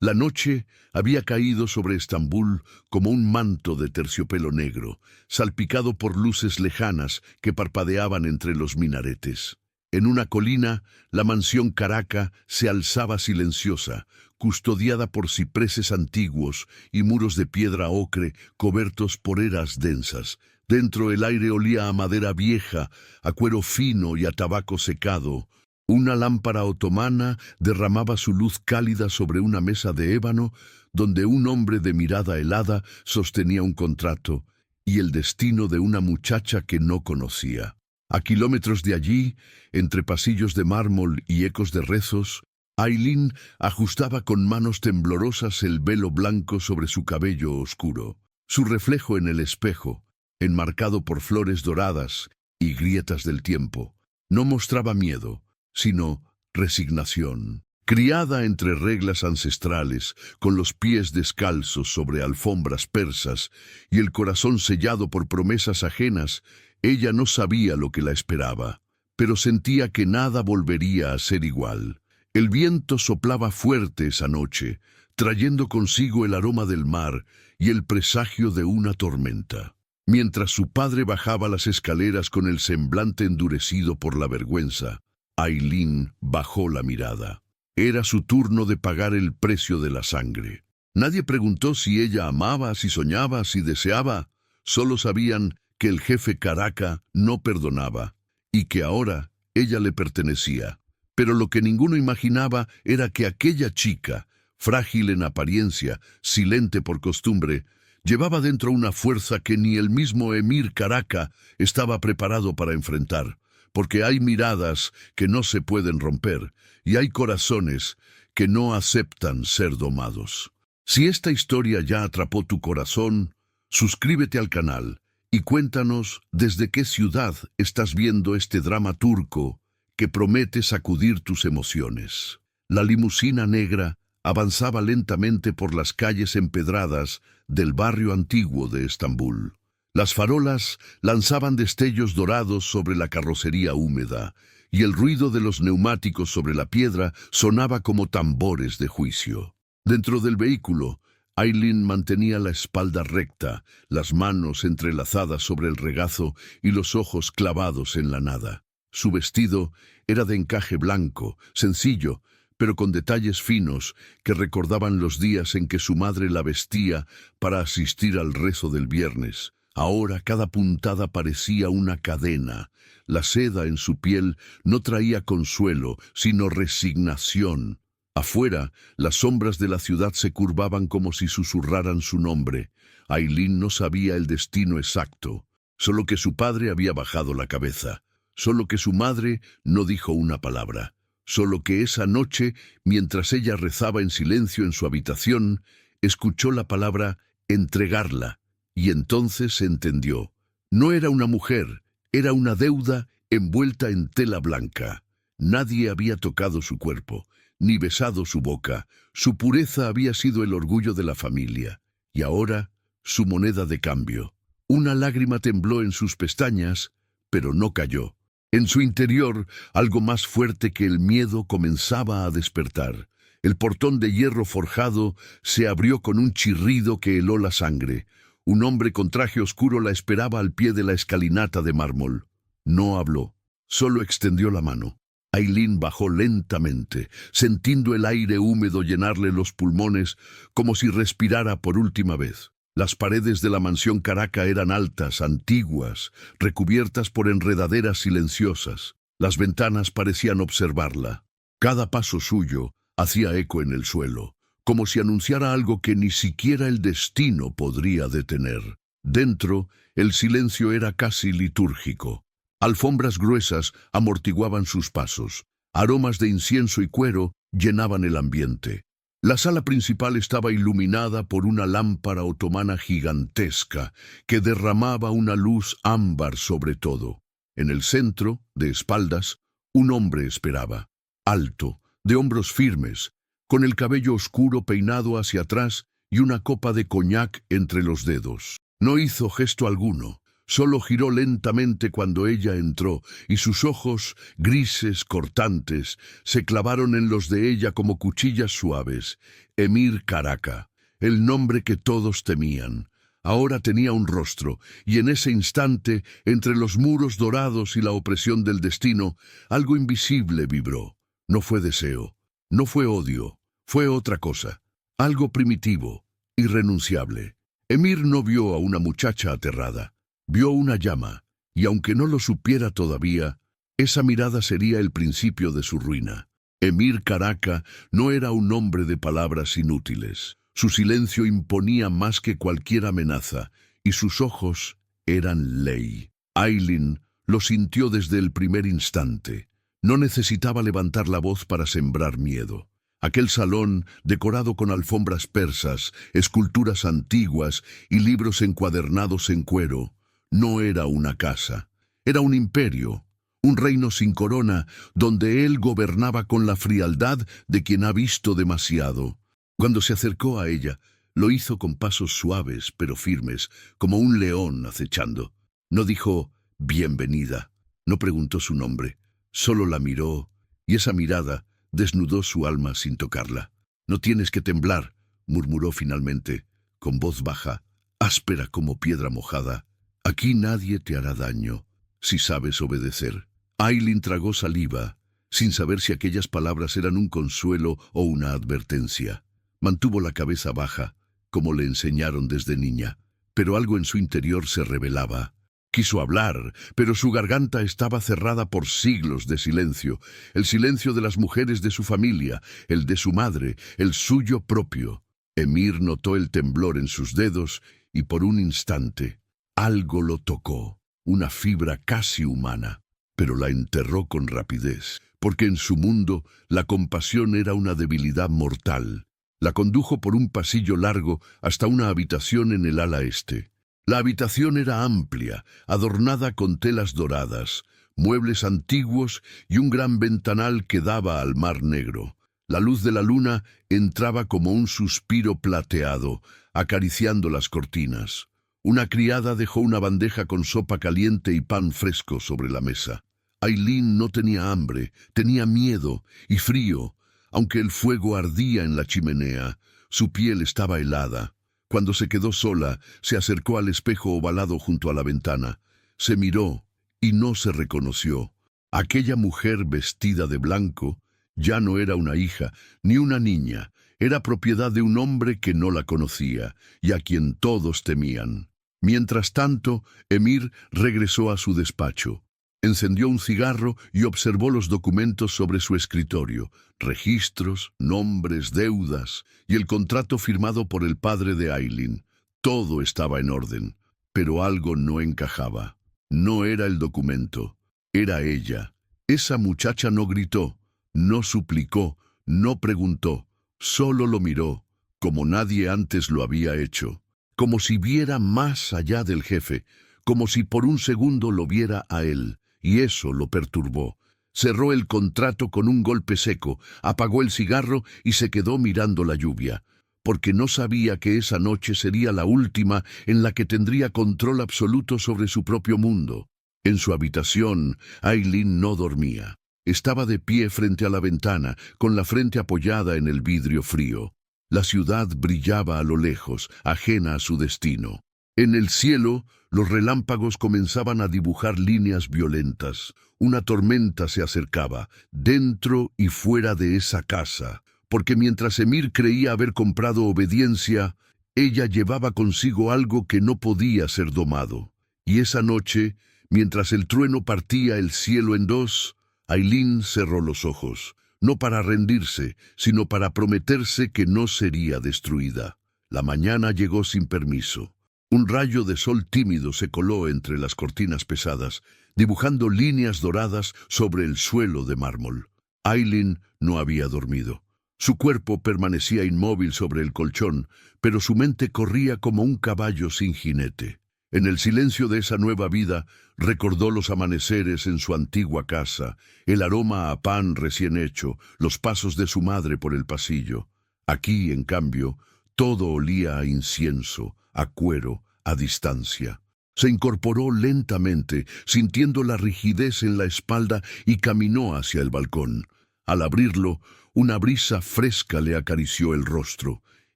La noche había caído sobre Estambul como un manto de terciopelo negro, salpicado por luces lejanas que parpadeaban entre los minaretes. En una colina, la mansión Caraca se alzaba silenciosa, custodiada por cipreses antiguos y muros de piedra ocre cubiertos por eras densas. Dentro el aire olía a madera vieja, a cuero fino y a tabaco secado. Una lámpara otomana derramaba su luz cálida sobre una mesa de ébano donde un hombre de mirada helada sostenía un contrato y el destino de una muchacha que no conocía. A kilómetros de allí, entre pasillos de mármol y ecos de rezos, Aileen ajustaba con manos temblorosas el velo blanco sobre su cabello oscuro. Su reflejo en el espejo, enmarcado por flores doradas y grietas del tiempo, no mostraba miedo, sino resignación. Criada entre reglas ancestrales, con los pies descalzos sobre alfombras persas y el corazón sellado por promesas ajenas, ella no sabía lo que la esperaba, pero sentía que nada volvería a ser igual. El viento soplaba fuerte esa noche, trayendo consigo el aroma del mar y el presagio de una tormenta. Mientras su padre bajaba las escaleras con el semblante endurecido por la vergüenza, Aileen bajó la mirada. Era su turno de pagar el precio de la sangre. Nadie preguntó si ella amaba, si soñaba, si deseaba. Solo sabían que el jefe Caraca no perdonaba y que ahora ella le pertenecía. Pero lo que ninguno imaginaba era que aquella chica, frágil en apariencia, silente por costumbre, llevaba dentro una fuerza que ni el mismo emir Caraca estaba preparado para enfrentar, porque hay miradas que no se pueden romper y hay corazones que no aceptan ser domados. Si esta historia ya atrapó tu corazón, suscríbete al canal y cuéntanos desde qué ciudad estás viendo este drama turco que promete sacudir tus emociones. La limusina negra avanzaba lentamente por las calles empedradas del barrio antiguo de Estambul. Las farolas lanzaban destellos dorados sobre la carrocería húmeda, y el ruido de los neumáticos sobre la piedra sonaba como tambores de juicio. Dentro del vehículo, Aileen mantenía la espalda recta, las manos entrelazadas sobre el regazo y los ojos clavados en la nada. Su vestido era de encaje blanco, sencillo, pero con detalles finos que recordaban los días en que su madre la vestía para asistir al rezo del viernes. Ahora cada puntada parecía una cadena. La seda en su piel no traía consuelo, sino resignación. Afuera, las sombras de la ciudad se curvaban como si susurraran su nombre. Aileen no sabía el destino exacto, solo que su padre había bajado la cabeza, solo que su madre no dijo una palabra, solo que esa noche, mientras ella rezaba en silencio en su habitación, escuchó la palabra entregarla, y entonces entendió. No era una mujer, era una deuda envuelta en tela blanca. Nadie había tocado su cuerpo, ni besado su boca. Su pureza había sido el orgullo de la familia, y ahora su moneda de cambio. Una lágrima tembló en sus pestañas, pero no cayó. En su interior, algo más fuerte que el miedo comenzaba a despertar. El portón de hierro forjado se abrió con un chirrido que heló la sangre. Un hombre con traje oscuro la esperaba al pie de la escalinata de mármol. No habló, solo extendió la mano. Aileen bajó lentamente, sintiendo el aire húmedo llenarle los pulmones como si respirara por última vez. Las paredes de la mansión Caraca eran altas, antiguas, recubiertas por enredaderas silenciosas. Las ventanas parecían observarla. Cada paso suyo hacía eco en el suelo, como si anunciara algo que ni siquiera el destino podría detener. Dentro, el silencio era casi litúrgico. Alfombras gruesas amortiguaban sus pasos. Aromas de incienso y cuero llenaban el ambiente. La sala principal estaba iluminada por una lámpara otomana gigantesca que derramaba una luz ámbar sobre todo. En el centro, de espaldas, un hombre esperaba, alto, de hombros firmes, con el cabello oscuro peinado hacia atrás y una copa de coñac entre los dedos. No hizo gesto alguno, Solo giró lentamente cuando ella entró, y sus ojos, grises, cortantes, se clavaron en los de ella como cuchillas suaves. Emir Caraca, el nombre que todos temían. Ahora tenía un rostro, y en ese instante, entre los muros dorados y la opresión del destino, algo invisible vibró. No fue deseo, no fue odio, fue otra cosa, algo primitivo, irrenunciable. Emir no vio a una muchacha aterrada, vio una llama, y aunque no lo supiera todavía, esa mirada sería el principio de su ruina. Emir Caraca no era un hombre de palabras inútiles. Su silencio imponía más que cualquier amenaza, y sus ojos eran ley. Aylin lo sintió desde el primer instante. No necesitaba levantar la voz para sembrar miedo. Aquel salón, decorado con alfombras persas, esculturas antiguas y libros encuadernados en cuero, no era una casa. Era un imperio, un reino sin corona, donde él gobernaba con la frialdad de quien ha visto demasiado. Cuando se acercó a ella, lo hizo con pasos suaves pero firmes, como un león acechando. No dijo «bienvenida», no preguntó su nombre, solo la miró, y esa mirada desnudó su alma sin tocarla. «No tienes que temblar», murmuró finalmente, con voz baja, áspera como piedra mojada. «Aquí nadie te hará daño, si sabes obedecer». Aylin tragó saliva, sin saber si aquellas palabras eran un consuelo o una advertencia. Mantuvo la cabeza baja, como le enseñaron desde niña, pero algo en su interior se rebelaba. Quiso hablar, pero su garganta estaba cerrada por siglos de silencio, el silencio de las mujeres de su familia, el de su madre, el suyo propio. Emir notó el temblor en sus dedos y por un instante algo lo tocó, una fibra casi humana, pero la enterró con rapidez, porque en su mundo la compasión era una debilidad mortal. La condujo por un pasillo largo hasta una habitación en el ala este. La habitación era amplia, adornada con telas doradas, muebles antiguos y un gran ventanal que daba al mar negro. La luz de la luna entraba como un suspiro plateado, acariciando las cortinas. Una criada dejó una bandeja con sopa caliente y pan fresco sobre la mesa. Aylin no tenía hambre, tenía miedo y frío. Aunque el fuego ardía en la chimenea, su piel estaba helada. Cuando se quedó sola, se acercó al espejo ovalado junto a la ventana. Se miró y no se reconoció. Aquella mujer vestida de blanco ya no era una hija ni una niña. Era propiedad de un hombre que no la conocía y a quien todos temían. Mientras tanto, Emir regresó a su despacho. Encendió un cigarro y observó los documentos sobre su escritorio, registros, nombres, deudas y el contrato firmado por el padre de Aylin. Todo estaba en orden, pero algo no encajaba. No era el documento, era ella. Esa muchacha no gritó, no suplicó, no preguntó, solo lo miró, como nadie antes lo había hecho, como si viera más allá del jefe, como si por un segundo lo viera a él. Y eso lo perturbó. Cerró el contrato con un golpe seco, apagó el cigarro y se quedó mirando la lluvia, porque no sabía que esa noche sería la última en la que tendría control absoluto sobre su propio mundo. En su habitación, Aylin no dormía. Estaba de pie frente a la ventana, con la frente apoyada en el vidrio frío. La ciudad brillaba a lo lejos, ajena a su destino. En el cielo, los relámpagos comenzaban a dibujar líneas violentas. Una tormenta se acercaba, dentro y fuera de esa casa, porque mientras Emir creía haber comprado obediencia, ella llevaba consigo algo que no podía ser domado. Y esa noche, mientras el trueno partía el cielo en dos, Aylin cerró los ojos, no para rendirse, sino para prometerse que no sería destruida. La mañana llegó sin permiso. Un rayo de sol tímido se coló entre las cortinas pesadas, dibujando líneas doradas sobre el suelo de mármol. Aylin no había dormido. Su cuerpo permanecía inmóvil sobre el colchón, pero su mente corría como un caballo sin jinete. En el silencio de esa nueva vida, recordó los amaneceres en su antigua casa, el aroma a pan recién hecho, los pasos de su madre por el pasillo. Aquí, en cambio, todo olía a incienso, a cuero, a distancia. Se incorporó lentamente, sintiendo la rigidez en la espalda, y caminó hacia el balcón. Al abrirlo, una brisa fresca le acarició el rostro.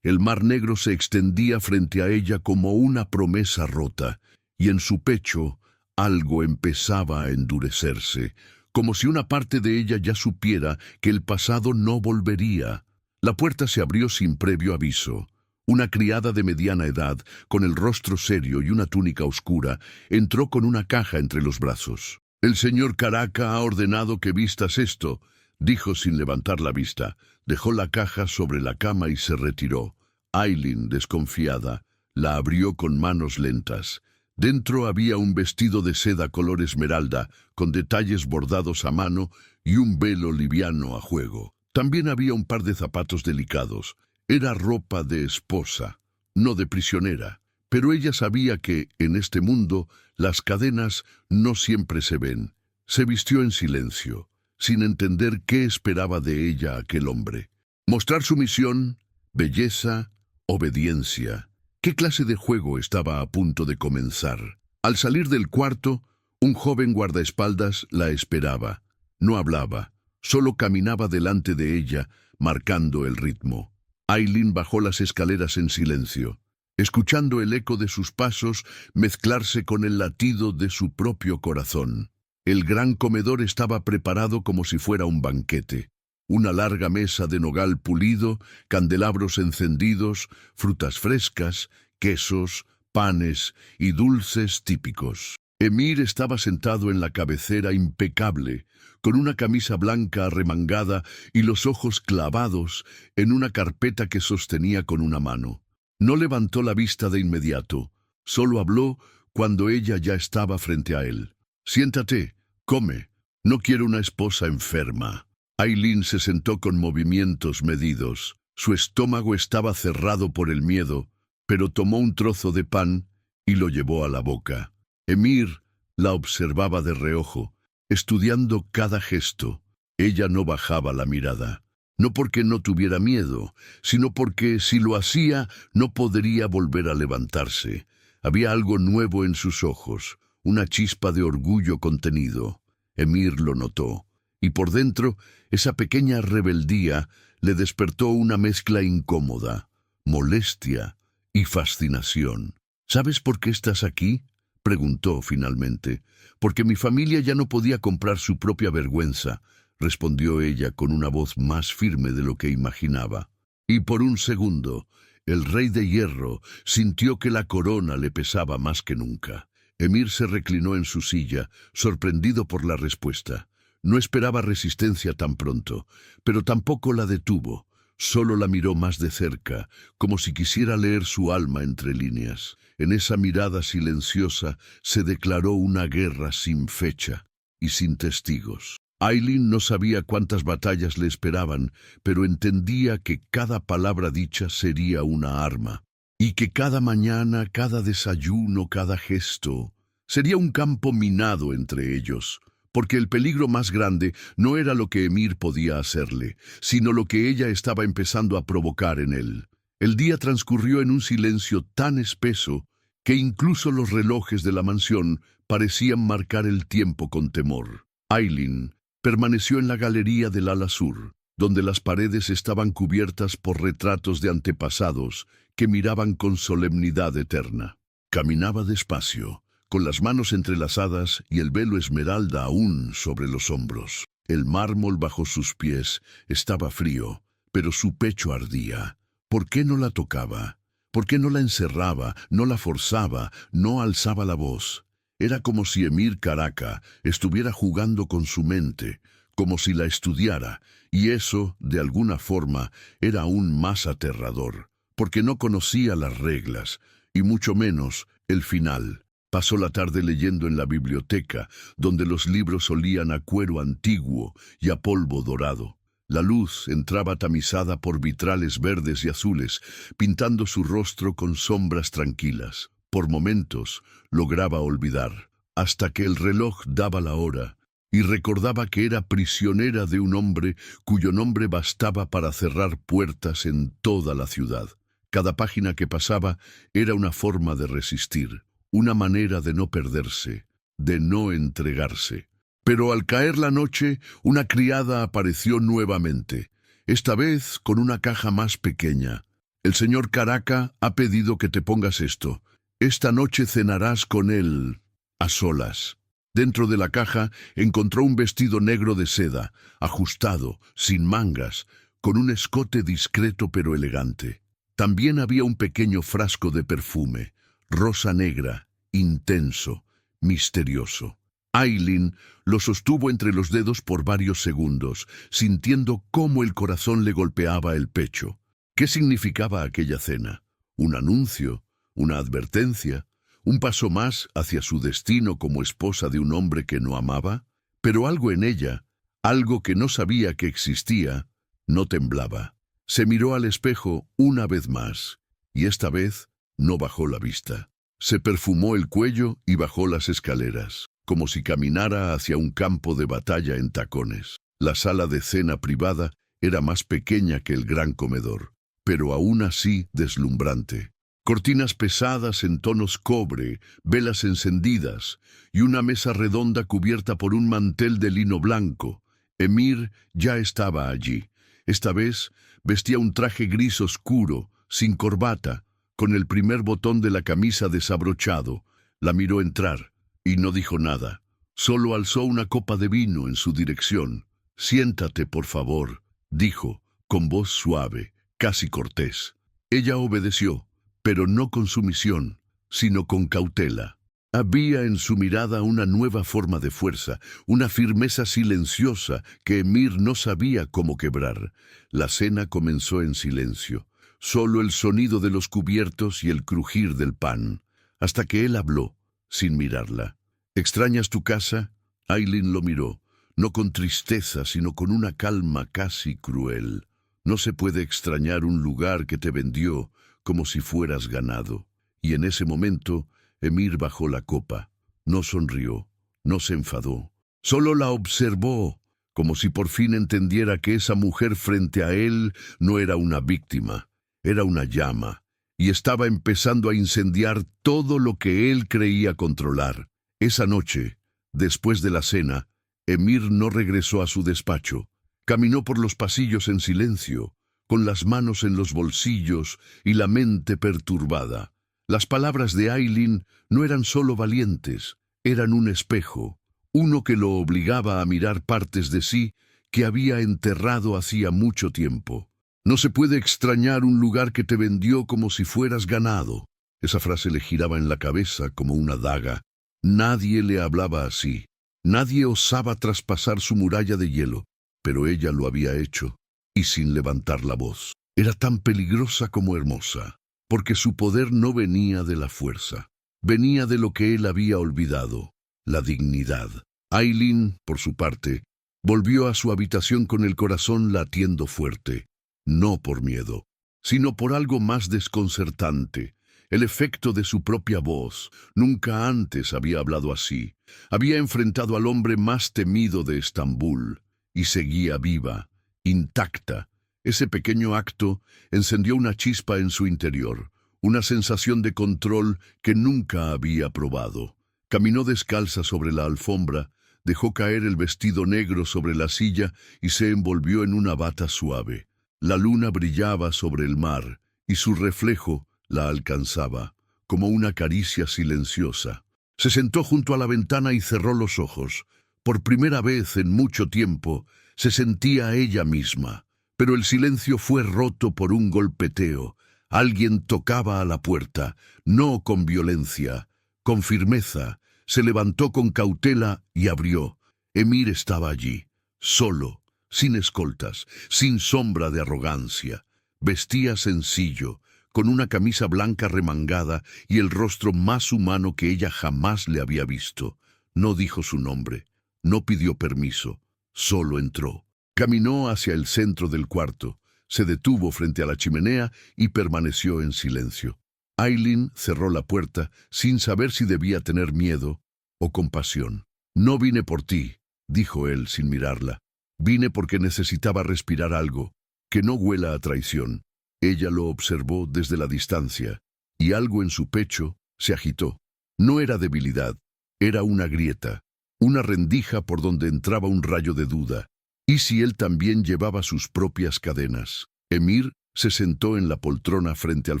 El mar negro se extendía frente a ella como una promesa rota, y en su pecho algo empezaba a endurecerse, como si una parte de ella ya supiera que el pasado no volvería. La puerta se abrió sin previo aviso. Una criada de mediana edad, con el rostro serio y una túnica oscura, entró con una caja entre los brazos. «El señor Caraca ha ordenado que vistas esto», dijo sin levantar la vista. Dejó la caja sobre la cama y se retiró. Aileen, desconfiada, la abrió con manos lentas. Dentro había un vestido de seda color esmeralda, con detalles bordados a mano y un velo liviano a juego. También había un par de zapatos delicados. Era ropa de esposa, no de prisionera, pero ella sabía que, en este mundo, las cadenas no siempre se ven. Se vistió en silencio, sin entender qué esperaba de ella aquel hombre. Mostrar sumisión, belleza, obediencia. ¿Qué clase de juego estaba a punto de comenzar? Al salir del cuarto, un joven guardaespaldas la esperaba. No hablaba, solo caminaba delante de ella, marcando el ritmo. Aileen bajó las escaleras en silencio, escuchando el eco de sus pasos mezclarse con el latido de su propio corazón. El gran comedor estaba preparado como si fuera un banquete. Una larga mesa de nogal pulido, candelabros encendidos, frutas frescas, quesos, panes y dulces típicos. Emir estaba sentado en la cabecera impecable, con una camisa blanca arremangada y los ojos clavados en una carpeta que sostenía con una mano. No levantó la vista de inmediato, solo habló cuando ella ya estaba frente a él. «Siéntate, come, no quiero una esposa enferma». Aileen se sentó con movimientos medidos. Su estómago estaba cerrado por el miedo, pero tomó un trozo de pan y lo llevó a la boca. Emir la observaba de reojo, estudiando cada gesto. Ella no bajaba la mirada, no porque no tuviera miedo, sino porque si lo hacía no podría volver a levantarse. Había algo nuevo en sus ojos, una chispa de orgullo contenido. Emir lo notó, y por dentro esa pequeña rebeldía le despertó una mezcla incómoda, molestia y fascinación. «¿Sabes por qué estás aquí?», preguntó finalmente. «Porque mi familia ya no podía comprar su propia vergüenza», respondió ella con una voz más firme de lo que imaginaba. Y por un segundo, el rey de hierro sintió que la corona le pesaba más que nunca. Emir se reclinó en su silla, sorprendido por la respuesta. No esperaba resistencia tan pronto, pero tampoco la detuvo. Solo la miró más de cerca, como si quisiera leer su alma entre líneas. En esa mirada silenciosa se declaró una guerra sin fecha y sin testigos. Aileen no sabía cuántas batallas le esperaban, pero entendía que cada palabra dicha sería una arma, y que cada mañana, cada desayuno, cada gesto, sería un campo minado entre ellos. Porque el peligro más grande no era lo que Emir podía hacerle, sino lo que ella estaba empezando a provocar en él. El día transcurrió en un silencio tan espeso que incluso los relojes de la mansión parecían marcar el tiempo con temor. Aileen permaneció en la galería del ala sur, donde las paredes estaban cubiertas por retratos de antepasados que miraban con solemnidad eterna. Caminaba despacio, con las manos entrelazadas y el velo esmeralda aún sobre los hombros. El mármol bajo sus pies estaba frío, pero su pecho ardía. ¿Por qué no la tocaba? ¿Por qué no la encerraba, no la forzaba, no alzaba la voz? Era como si Emir Caraca estuviera jugando con su mente, como si la estudiara, y eso, de alguna forma, era aún más aterrador, porque no conocía las reglas, y mucho menos el final. Pasó la tarde leyendo en la biblioteca, donde los libros olían a cuero antiguo y a polvo dorado. La luz entraba tamizada por vitrales verdes y azules, pintando su rostro con sombras tranquilas. Por momentos lograba olvidar, hasta que el reloj daba la hora, y recordaba que era prisionera de un hombre cuyo nombre bastaba para cerrar puertas en toda la ciudad. Cada página que pasaba era una forma de resistir, una manera de no perderse, de no entregarse. Pero al caer la noche, una criada apareció nuevamente, esta vez con una caja más pequeña. El señor Caraca ha pedido que te pongas esto. Esta noche cenarás con él, a solas. Dentro de la caja encontró un vestido negro de seda, ajustado, sin mangas, con un escote discreto pero elegante. También había un pequeño frasco de perfume, rosa negra, intenso, misterioso. Aileen lo sostuvo entre los dedos por varios segundos, sintiendo cómo el corazón le golpeaba el pecho. ¿Qué significaba aquella cena? ¿Un anuncio? ¿Una advertencia? ¿Un paso más hacia su destino como esposa de un hombre que no amaba? Pero algo en ella, algo que no sabía que existía, no temblaba. Se miró al espejo una vez más, y esta vez no bajó la vista. Se perfumó el cuello y bajó las escaleras, como si caminara hacia un campo de batalla en tacones. La sala de cena privada era más pequeña que el gran comedor, pero aún así deslumbrante. Cortinas pesadas en tonos cobre, velas encendidas y una mesa redonda cubierta por un mantel de lino blanco. Emir ya estaba allí. Esta vez vestía un traje gris oscuro, sin corbata, con el primer botón de la camisa desabrochado. La miró entrar y no dijo nada. Solo alzó una copa de vino en su dirección. «Siéntate, por favor», dijo, con voz suave, casi cortés. Ella obedeció, pero no con sumisión, sino con cautela. Había en su mirada una nueva forma de fuerza, una firmeza silenciosa que Emir no sabía cómo quebrar. La cena comenzó en silencio, solo el sonido de los cubiertos y el crujir del pan, hasta que él habló, sin mirarla. «¿Extrañas tu casa?» Aileen lo miró, no con tristeza, sino con una calma casi cruel. «No se puede extrañar un lugar que te vendió como si fueras ganado». Y en ese momento, Emir bajó la copa. No sonrió, no se enfadó. Solo la observó, como si por fin entendiera que esa mujer frente a él no era una víctima, era una llama, y estaba empezando a incendiar todo lo que él creía controlar. Esa noche, después de la cena, Emir no regresó a su despacho. Caminó por los pasillos en silencio, con las manos en los bolsillos y la mente perturbada. Las palabras de Aileen no eran solo valientes, eran un espejo, uno que lo obligaba a mirar partes de sí que había enterrado hacía mucho tiempo. «No se puede extrañar un lugar que te vendió como si fueras ganado». Esa frase le giraba en la cabeza como una daga. Nadie le hablaba así. Nadie osaba traspasar su muralla de hielo, pero ella lo había hecho, y sin levantar la voz. Era tan peligrosa como hermosa, porque su poder no venía de la fuerza, venía de lo que él había olvidado, la dignidad. Aileen, por su parte, volvió a su habitación con el corazón latiendo fuerte, no por miedo, sino por algo más desconcertante, el efecto de su propia voz. Nunca antes había hablado así. Había enfrentado al hombre más temido de Estambul, y seguía viva, intacta. Ese pequeño acto encendió una chispa en su interior, una sensación de control que nunca había probado. Caminó descalza sobre la alfombra, dejó caer el vestido negro sobre la silla y se envolvió en una bata suave. La luna brillaba sobre el mar y su reflejo la alcanzaba, como una caricia silenciosa. Se sentó junto a la ventana y cerró los ojos. Por primera vez en mucho tiempo se sentía ella misma. Pero el silencio fue roto por un golpeteo. Alguien tocaba a la puerta, no con violencia, con firmeza. Se levantó con cautela y abrió. Emir estaba allí, solo, sin escoltas, sin sombra de arrogancia. Vestía sencillo, con una camisa blanca remangada y el rostro más humano que ella jamás le había visto. No dijo su nombre, no pidió permiso, solo entró. Caminó hacia el centro del cuarto, se detuvo frente a la chimenea y permaneció en silencio. Aileen cerró la puerta sin saber si debía tener miedo o compasión. «No vine por ti», dijo él sin mirarla. «Vine porque necesitaba respirar algo, que no huela a traición». Ella lo observó desde la distancia, y algo en su pecho se agitó. No era debilidad, era una grieta, una rendija por donde entraba un rayo de duda. ¿Y si él también llevaba sus propias cadenas? Emir se sentó en la poltrona frente al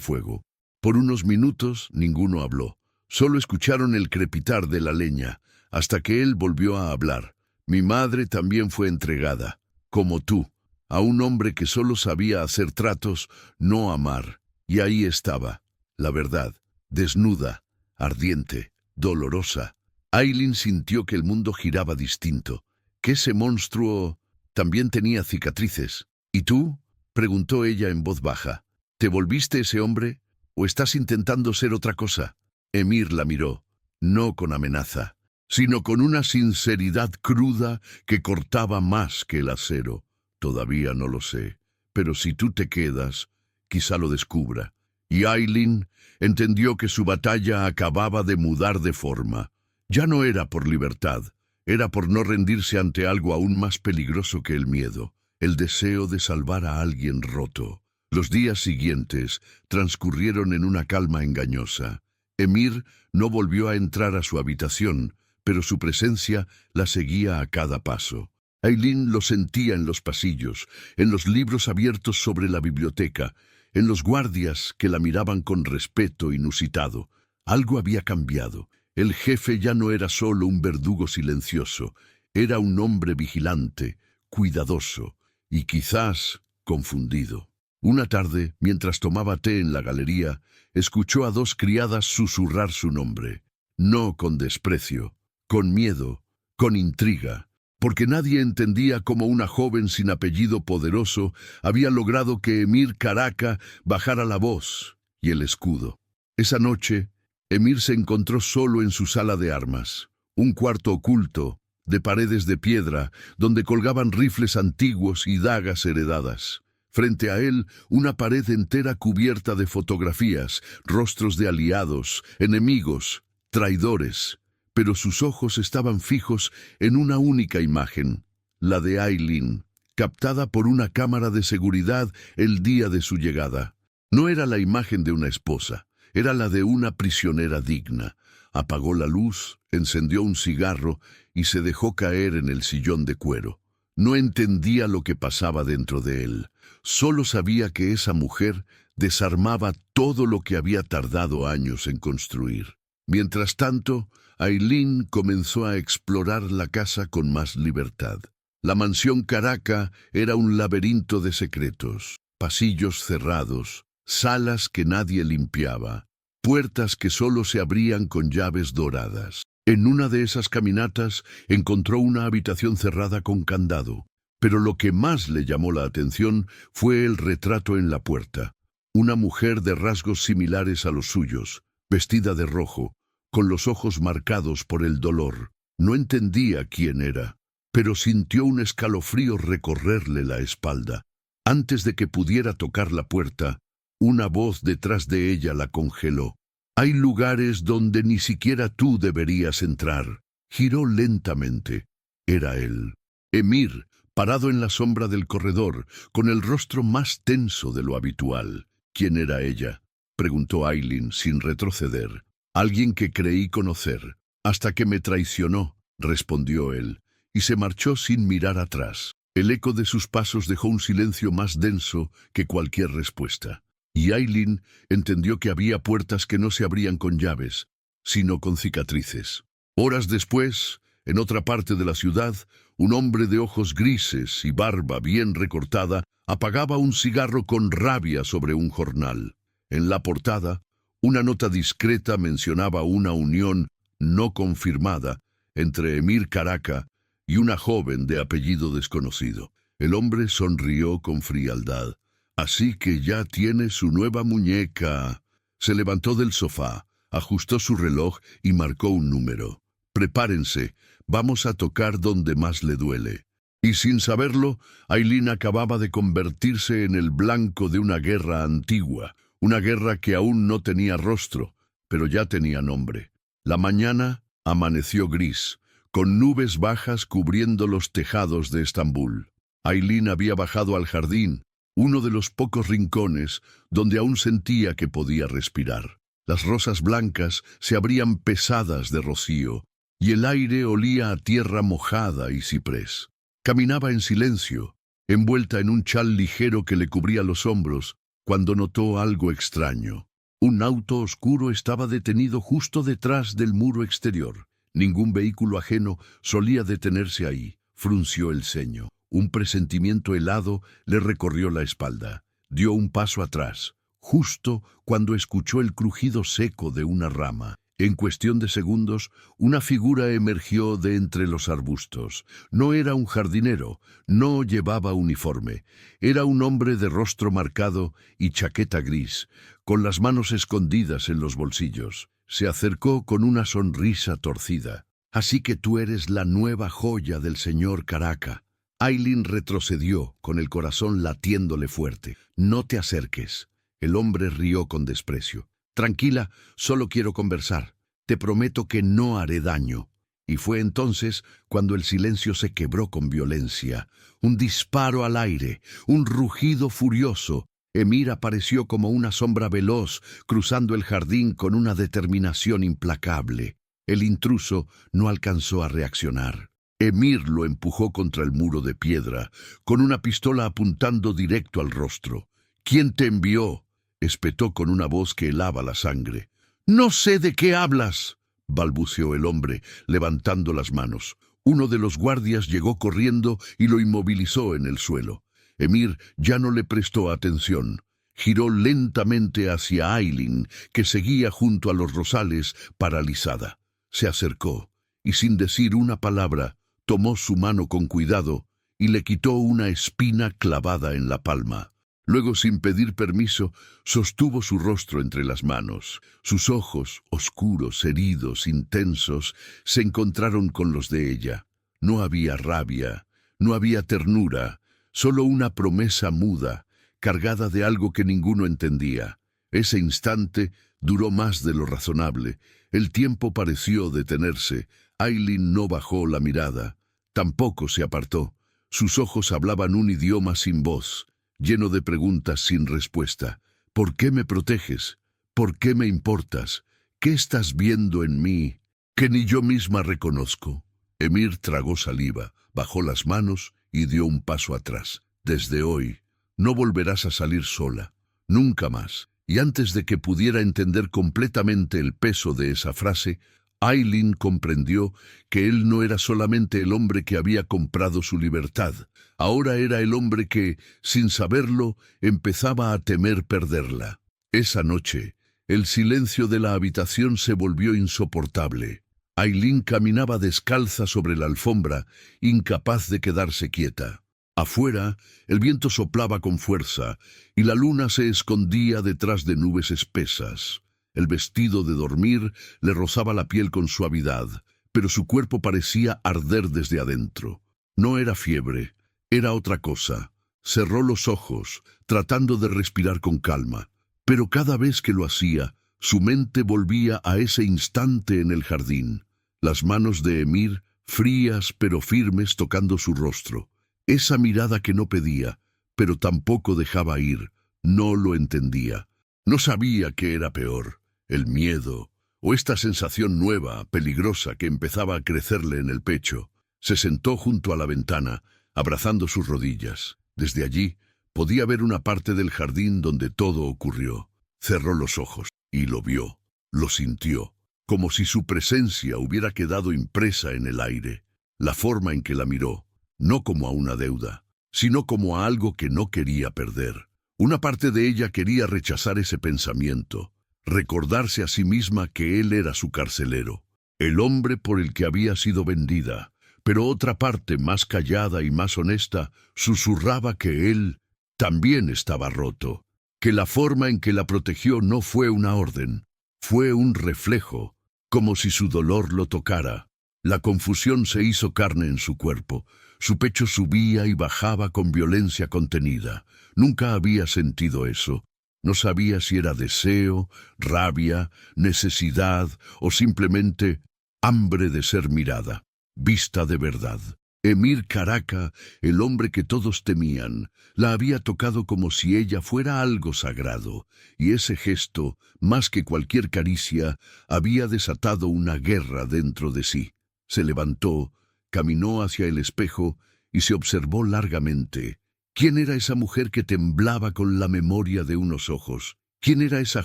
fuego. Por unos minutos ninguno habló. Solo escucharon el crepitar de la leña, hasta que él volvió a hablar. Mi madre también fue entregada, como tú, a un hombre que solo sabía hacer tratos, no amar. Y ahí estaba, la verdad, desnuda, ardiente, dolorosa. Aileen sintió que el mundo giraba distinto, que ese monstruo también tenía cicatrices. ¿Y tú?, preguntó ella en voz baja. ¿Te volviste ese hombre o estás intentando ser otra cosa? Emir la miró, no con amenaza, sino con una sinceridad cruda que cortaba más que el acero. Todavía no lo sé, pero si tú te quedas, quizá lo descubra. Y Aileen entendió que su batalla acababa de mudar de forma. Ya no era por libertad, era por no rendirse ante algo aún más peligroso que el miedo, el deseo de salvar a alguien roto. Los días siguientes transcurrieron en una calma engañosa. Emir no volvió a entrar a su habitación, pero su presencia la seguía a cada paso. Aileen lo sentía en los pasillos, en los libros abiertos sobre la biblioteca, en los guardias que la miraban con respeto inusitado. Algo había cambiado. El jefe ya no era solo un verdugo silencioso, era un hombre vigilante, cuidadoso y quizás confundido. Una tarde, mientras tomaba té en la galería, escuchó a dos criadas susurrar su nombre. No con desprecio, con miedo, con intriga, porque nadie entendía cómo una joven sin apellido poderoso había logrado que Emir Caraca bajara la voz y el escudo. Esa noche, Emir se encontró solo en su sala de armas, un cuarto oculto, de paredes de piedra, donde colgaban rifles antiguos y dagas heredadas. Frente a él, una pared entera cubierta de fotografías, rostros de aliados, enemigos, traidores. Pero sus ojos estaban fijos en una única imagen, la de Aileen, captada por una cámara de seguridad el día de su llegada. No era la imagen de una esposa, era la de una prisionera digna. Apagó la luz, encendió un cigarro y se dejó caer en el sillón de cuero. No entendía lo que pasaba dentro de él. Solo sabía que esa mujer desarmaba todo lo que había tardado años en construir. Mientras tanto, Aileen comenzó a explorar la casa con más libertad. La mansión Caraca era un laberinto de secretos, pasillos cerrados, salas que nadie limpiaba, puertas que solo se abrían con llaves doradas. En una de esas caminatas encontró una habitación cerrada con candado, pero lo que más le llamó la atención fue el retrato en la puerta. Una mujer de rasgos similares a los suyos, vestida de rojo, con los ojos marcados por el dolor. No entendía quién era, pero sintió un escalofrío recorrerle la espalda. Antes de que pudiera tocar la puerta, una voz detrás de ella la congeló. Hay lugares donde ni siquiera tú deberías entrar. Giró lentamente. Era él. Emir, parado en la sombra del corredor, con el rostro más tenso de lo habitual. ¿Quién era ella?, preguntó Aileen sin retroceder. Alguien que creí conocer. Hasta que me traicionó, respondió él, y se marchó sin mirar atrás. El eco de sus pasos dejó un silencio más denso que cualquier respuesta. Y Aileen entendió que había puertas que no se abrían con llaves, sino con cicatrices. Horas después, en otra parte de la ciudad, un hombre de ojos grises y barba bien recortada apagaba un cigarro con rabia sobre un jornal. En la portada, una nota discreta mencionaba una unión no confirmada entre Emir Caraca y una joven de apellido desconocido. El hombre sonrió con frialdad. Así que ya tiene su nueva muñeca. Se levantó del sofá, ajustó su reloj y marcó un número. Prepárense, vamos a tocar donde más le duele. Y sin saberlo, Aileen acababa de convertirse en el blanco de una guerra antigua, una guerra que aún no tenía rostro, pero ya tenía nombre. La mañana amaneció gris, con nubes bajas cubriendo los tejados de Estambul. Aileen había bajado al jardín, uno de los pocos rincones donde aún sentía que podía respirar. Las rosas blancas se abrían pesadas de rocío, y el aire olía a tierra mojada y ciprés. Caminaba en silencio, envuelta en un chal ligero que le cubría los hombros, cuando notó algo extraño. Un auto oscuro estaba detenido justo detrás del muro exterior. Ningún vehículo ajeno solía detenerse ahí. Frunció el ceño. Un presentimiento helado le recorrió la espalda. Dio un paso atrás, justo cuando escuchó el crujido seco de una rama. En cuestión de segundos, una figura emergió de entre los arbustos. No era un jardinero, no llevaba uniforme. Era un hombre de rostro marcado y chaqueta gris, con las manos escondidas en los bolsillos. Se acercó con una sonrisa torcida. «Así que tú eres la nueva joya del señor Caraca». Aileen retrocedió, con el corazón latiéndole fuerte. «No te acerques». El hombre rió con desprecio. «Tranquila, solo quiero conversar. Te prometo que no haré daño». Y fue entonces cuando el silencio se quebró con violencia. Un disparo al aire, un rugido furioso. Emir apareció como una sombra veloz, cruzando el jardín con una determinación implacable. El intruso no alcanzó a reaccionar. Emir lo empujó contra el muro de piedra, con una pistola apuntando directo al rostro. «¿Quién te envió?», espetó con una voz que helaba la sangre. «No sé de qué hablas», balbuceó el hombre, levantando las manos. Uno de los guardias llegó corriendo y lo inmovilizó en el suelo. Emir ya no le prestó atención. Giró lentamente hacia Aileen, que seguía junto a los rosales, paralizada. Se acercó, y sin decir una palabra, tomó su mano con cuidado y le quitó una espina clavada en la palma. Luego, sin pedir permiso, sostuvo su rostro entre las manos. Sus ojos, oscuros, heridos, intensos, se encontraron con los de ella. No había rabia, no había ternura, solo una promesa muda, cargada de algo que ninguno entendía. Ese instante duró más de lo razonable. El tiempo pareció detenerse. Aileen no bajó la mirada. Tampoco se apartó. Sus ojos hablaban un idioma sin voz, lleno de preguntas sin respuesta. «¿Por qué me proteges? ¿Por qué me importas? ¿Qué estás viendo en mí que ni yo misma reconozco?» Emir tragó saliva, bajó las manos y dio un paso atrás. «Desde hoy, no volverás a salir sola. Nunca más». Y antes de que pudiera entender completamente el peso de esa frase, Aileen comprendió que él no era solamente el hombre que había comprado su libertad. Ahora era el hombre que, sin saberlo, empezaba a temer perderla. Esa noche, el silencio de la habitación se volvió insoportable. Aileen caminaba descalza sobre la alfombra, incapaz de quedarse quieta. Afuera, el viento soplaba con fuerza y la luna se escondía detrás de nubes espesas. El vestido de dormir le rozaba la piel con suavidad, pero su cuerpo parecía arder desde adentro. No era fiebre, era otra cosa. Cerró los ojos, tratando de respirar con calma, pero cada vez que lo hacía, su mente volvía a ese instante en el jardín. Las manos de Emir, frías pero firmes, tocando su rostro. Esa mirada que no pedía, pero tampoco dejaba ir. No lo entendía. No sabía qué era peor, el miedo o esta sensación nueva, peligrosa, que empezaba a crecerle en el pecho. Se sentó junto a la ventana, abrazando sus rodillas. Desde allí podía ver una parte del jardín donde todo ocurrió. Cerró los ojos y lo vio, lo sintió, como si su presencia hubiera quedado impresa en el aire. La forma en que la miró, no como a una deuda, sino como a algo que no quería perder. Una parte de ella quería rechazar ese pensamiento, recordarse a sí misma que él era su carcelero, el hombre por el que había sido vendida, pero otra parte, más callada y más honesta, susurraba que él también estaba roto, que la forma en que la protegió no fue una orden, fue un reflejo, como si su dolor lo tocara. La confusión se hizo carne en su cuerpo. Su pecho subía y bajaba con violencia contenida. Nunca había sentido eso. No sabía si era deseo, rabia, necesidad o simplemente hambre de ser mirada, vista de verdad. Emir Caraca, el hombre que todos temían, la había tocado como si ella fuera algo sagrado, y ese gesto, más que cualquier caricia, había desatado una guerra dentro de sí. Se levantó, caminó hacia el espejo y se observó largamente. ¿Quién era esa mujer que temblaba con la memoria de unos ojos? ¿Quién era esa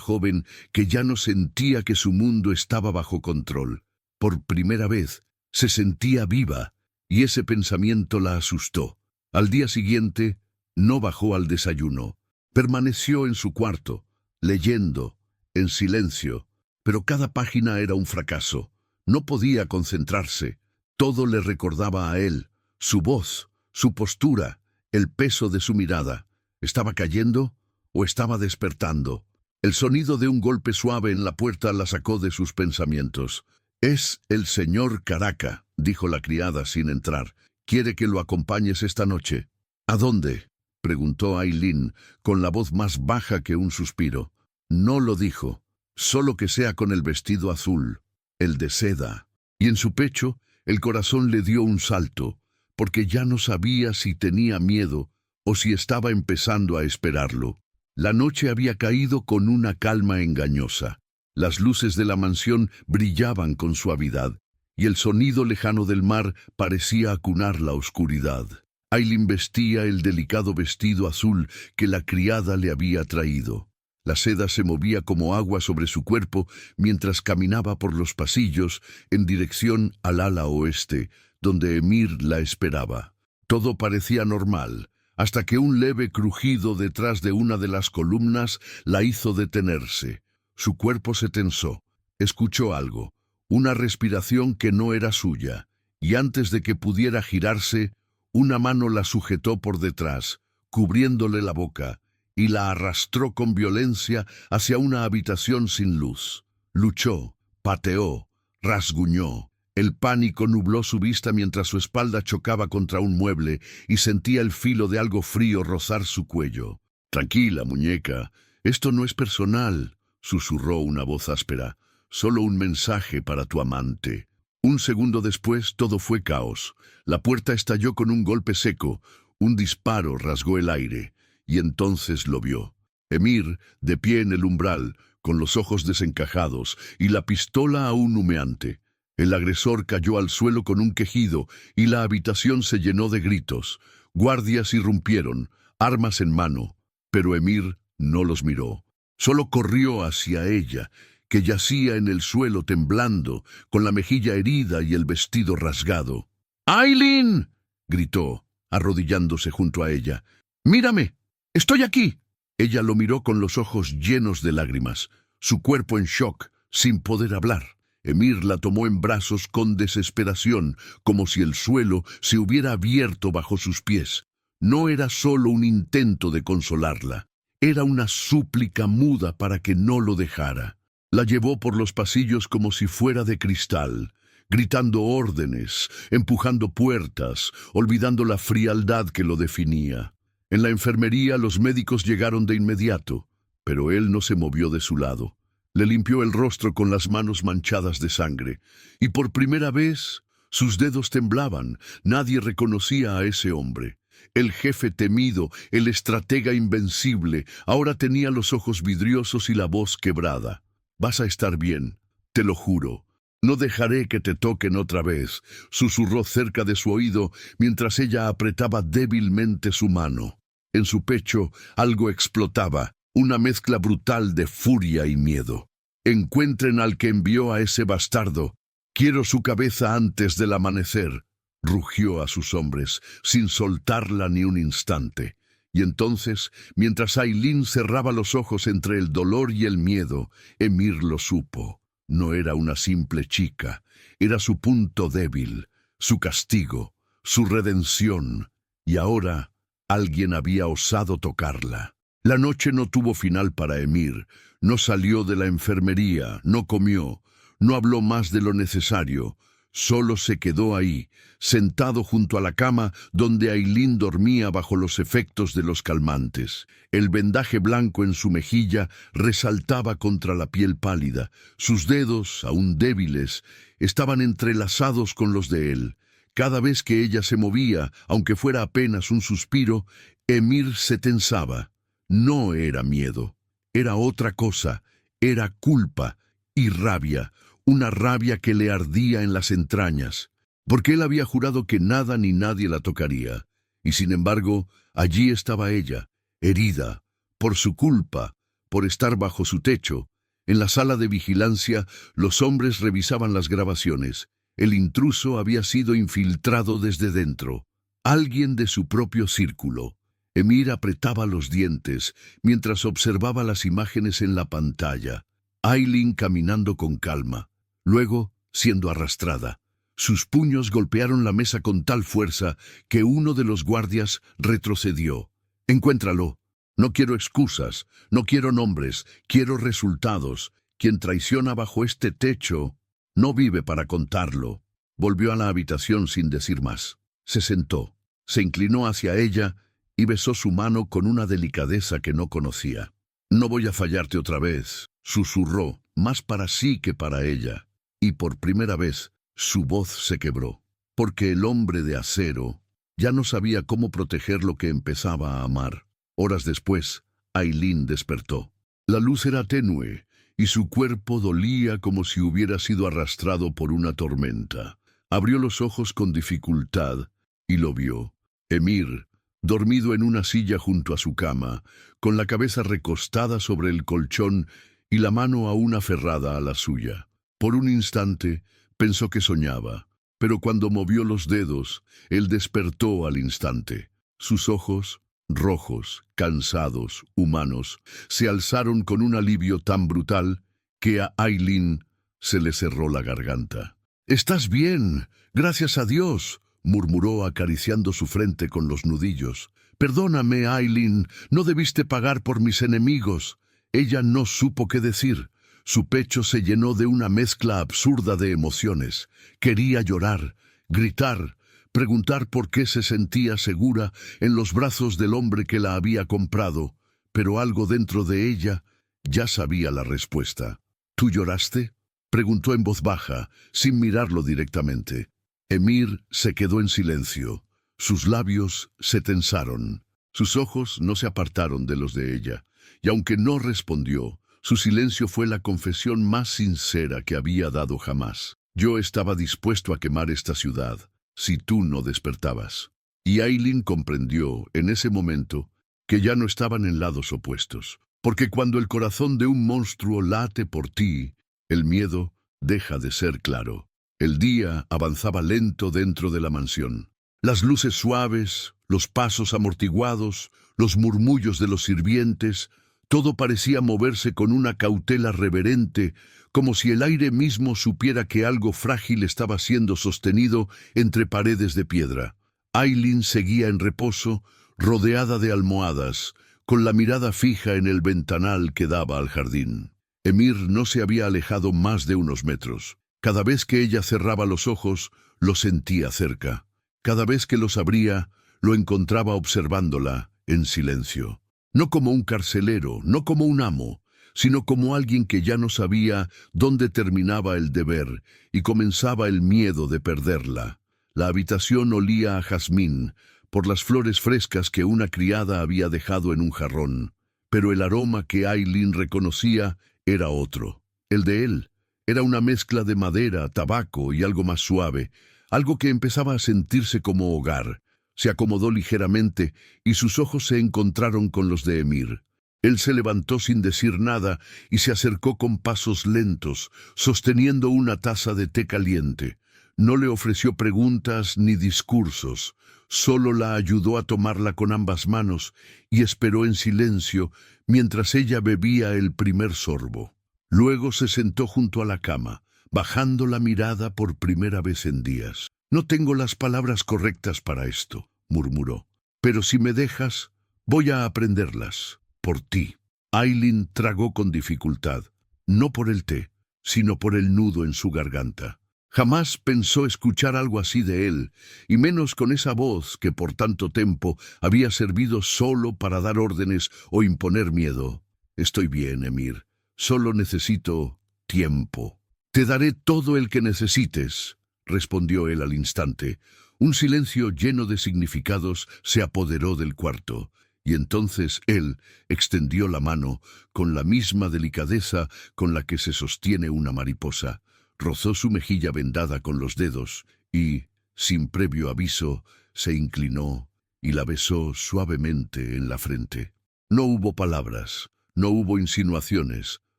joven que ya no sentía que su mundo estaba bajo control? Por primera vez, se sentía viva. Y ese pensamiento la asustó. Al día siguiente, no bajó al desayuno. Permaneció en su cuarto, leyendo, en silencio, pero cada página era un fracaso. No podía concentrarse. Todo le recordaba a él, su voz, su postura, el peso de su mirada. ¿Estaba cayendo o estaba despertando? El sonido de un golpe suave en la puerta la sacó de sus pensamientos. «Es el señor Caraca», dijo la criada sin entrar. «¿Quiere que lo acompañes esta noche?» «¿A dónde?», preguntó Aileen, con la voz más baja que un suspiro. No lo dijo, solo que sea con el vestido azul, el de seda. Y en su pecho, el corazón le dio un salto, porque ya no sabía si tenía miedo o si estaba empezando a esperarlo. La noche había caído con una calma engañosa. Las luces de la mansión brillaban con suavidad, y el sonido lejano del mar parecía acunar la oscuridad. Aileen vestía el delicado vestido azul que la criada le había traído. La seda se movía como agua sobre su cuerpo mientras caminaba por los pasillos en dirección al ala oeste, donde Emir la esperaba. Todo parecía normal, hasta que un leve crujido detrás de una de las columnas la hizo detenerse. Su cuerpo se tensó. Escuchó algo, una respiración que no era suya, y antes de que pudiera girarse, una mano la sujetó por detrás, cubriéndole la boca, y la arrastró con violencia hacia una habitación sin luz. Luchó, pateó, rasguñó. El pánico nubló su vista mientras su espalda chocaba contra un mueble y sentía el filo de algo frío rozar su cuello. «Tranquila, muñeca, esto no es personal», susurró una voz áspera. «Solo un mensaje para tu amante». Un segundo después todo fue caos. La puerta estalló con un golpe seco, un disparo rasgó el aire, y entonces lo vio. Emir, de pie en el umbral, con los ojos desencajados y la pistola aún humeante. El agresor cayó al suelo con un quejido y la habitación se llenó de gritos. Guardias irrumpieron, armas en mano, pero Emir no los miró. Solo corrió hacia ella, que yacía en el suelo temblando, con la mejilla herida y el vestido rasgado. «¡Aileen!», gritó, arrodillándose junto a ella. «¡Mírame! ¡Estoy aquí!». Ella lo miró con los ojos llenos de lágrimas, su cuerpo en shock, sin poder hablar. Emir la tomó en brazos con desesperación, como si el suelo se hubiera abierto bajo sus pies. No era solo un intento de consolarla. Era una súplica muda para que no lo dejara. La llevó por los pasillos como si fuera de cristal, gritando órdenes, empujando puertas, olvidando la frialdad que lo definía. En la enfermería los médicos llegaron de inmediato, pero él no se movió de su lado. Le limpió el rostro con las manos manchadas de sangre, y por primera vez sus dedos temblaban. Nadie reconocía a ese hombre. El jefe temido, el estratega invencible, ahora tenía los ojos vidriosos y la voz quebrada. «Vas a estar bien, te lo juro. No dejaré que te toquen otra vez», susurró cerca de su oído mientras ella apretaba débilmente su mano. En su pecho algo explotaba, una mezcla brutal de furia y miedo. «Encuentren al que envió a ese bastardo. Quiero su cabeza antes del amanecer», rugió a sus hombres, sin soltarla ni un instante. Y entonces, mientras Aileen cerraba los ojos entre el dolor y el miedo, Emir lo supo. No era una simple chica, era su punto débil, su castigo, su redención. Y ahora alguien había osado tocarla. La noche no tuvo final para Emir. No salió de la enfermería, no comió, no habló más de lo necesario. Solo se quedó ahí, sentado junto a la cama donde Aileen dormía bajo los efectos de los calmantes. El vendaje blanco en su mejilla resaltaba contra la piel pálida. Sus dedos, aún débiles, estaban entrelazados con los de él. Cada vez que ella se movía, aunque fuera apenas un suspiro, Emir se tensaba. No era miedo, era otra cosa, era culpa y rabia, una rabia que le ardía en las entrañas, porque él había jurado que nada ni nadie la tocaría, y sin embargo, allí estaba ella, herida, por su culpa, por estar bajo su techo. En la sala de vigilancia, los hombres revisaban las grabaciones. El intruso había sido infiltrado desde dentro, alguien de su propio círculo. Emir apretaba los dientes mientras observaba las imágenes en la pantalla. Aileen caminando con calma, luego siendo arrastrada. Sus puños golpearon la mesa con tal fuerza que uno de los guardias retrocedió. «Encuéntralo. No quiero excusas, no quiero nombres, quiero resultados. Quien traiciona bajo este techo no vive para contarlo». Volvió a la habitación sin decir más. Se sentó, se inclinó hacia ella y besó su mano con una delicadeza que no conocía. «No voy a fallarte otra vez», susurró, más para sí que para ella. Y por primera vez su voz se quebró, porque el hombre de acero ya no sabía cómo proteger lo que empezaba a amar. Horas después, Aileen despertó. La luz era tenue y su cuerpo dolía como si hubiera sido arrastrado por una tormenta. Abrió los ojos con dificultad y lo vio. Emir, dormido en una silla junto a su cama, con la cabeza recostada sobre el colchón y la mano aún aferrada a la suya. Por un instante pensó que soñaba, pero cuando movió los dedos, él despertó al instante. Sus ojos, rojos, cansados, humanos, se alzaron con un alivio tan brutal que a Aileen se le cerró la garganta. «¿Estás bien? Gracias a Dios», murmuró acariciando su frente con los nudillos. «Perdóname, Aileen, no debiste pagar por mis enemigos». Ella no supo qué decir. Su pecho se llenó de una mezcla absurda de emociones. Quería llorar, gritar, preguntar por qué se sentía segura en los brazos del hombre que la había comprado, pero algo dentro de ella ya sabía la respuesta. «¿Tú lloraste?», preguntó en voz baja, sin mirarlo directamente. Emir se quedó en silencio. Sus labios se tensaron. Sus ojos no se apartaron de los de ella, y aunque no respondió, su silencio fue la confesión más sincera que había dado jamás. «Yo estaba dispuesto a quemar esta ciudad si tú no despertabas». Y Aileen comprendió en ese momento que ya no estaban en lados opuestos, porque cuando el corazón de un monstruo late por ti, el miedo deja de ser claro. El día avanzaba lento dentro de la mansión. Las luces suaves, los pasos amortiguados, los murmullos de los sirvientes, todo parecía moverse con una cautela reverente, como si el aire mismo supiera que algo frágil estaba siendo sostenido entre paredes de piedra. Aileen seguía en reposo, rodeada de almohadas, con la mirada fija en el ventanal que daba al jardín. Emir no se había alejado más de unos metros. Cada vez que ella cerraba los ojos, lo sentía cerca. Cada vez que los abría, lo encontraba observándola, en silencio. No como un carcelero, no como un amo, sino como alguien que ya no sabía dónde terminaba el deber y comenzaba el miedo de perderla. La habitación olía a jazmín, por las flores frescas que una criada había dejado en un jarrón, pero el aroma que Aileen reconocía era otro. El de él era una mezcla de madera, tabaco y algo más suave, algo que empezaba a sentirse como hogar. Se acomodó ligeramente y sus ojos se encontraron con los de Emir. Él se levantó sin decir nada y se acercó con pasos lentos, sosteniendo una taza de té caliente. No le ofreció preguntas ni discursos, solo la ayudó a tomarla con ambas manos y esperó en silencio mientras ella bebía el primer sorbo. Luego se sentó junto a la cama, bajando la mirada por primera vez en días. «No tengo las palabras correctas para esto», murmuró, «pero si me dejas, voy a aprenderlas, por ti». Aileen tragó con dificultad, no por el té, sino por el nudo en su garganta. Jamás pensó escuchar algo así de él, y menos con esa voz que por tanto tiempo había servido solo para dar órdenes o imponer miedo. «Estoy bien, Emir. Solo necesito tiempo». «Te daré todo el que necesites», respondió él al instante, Un silencio lleno de significados se apoderó del cuarto, y entonces él extendió la mano con la misma delicadeza con la que se sostiene una mariposa, rozó su mejilla vendada con los dedos y, sin previo aviso, se inclinó y la besó suavemente en la frente. No hubo palabras, no hubo insinuaciones,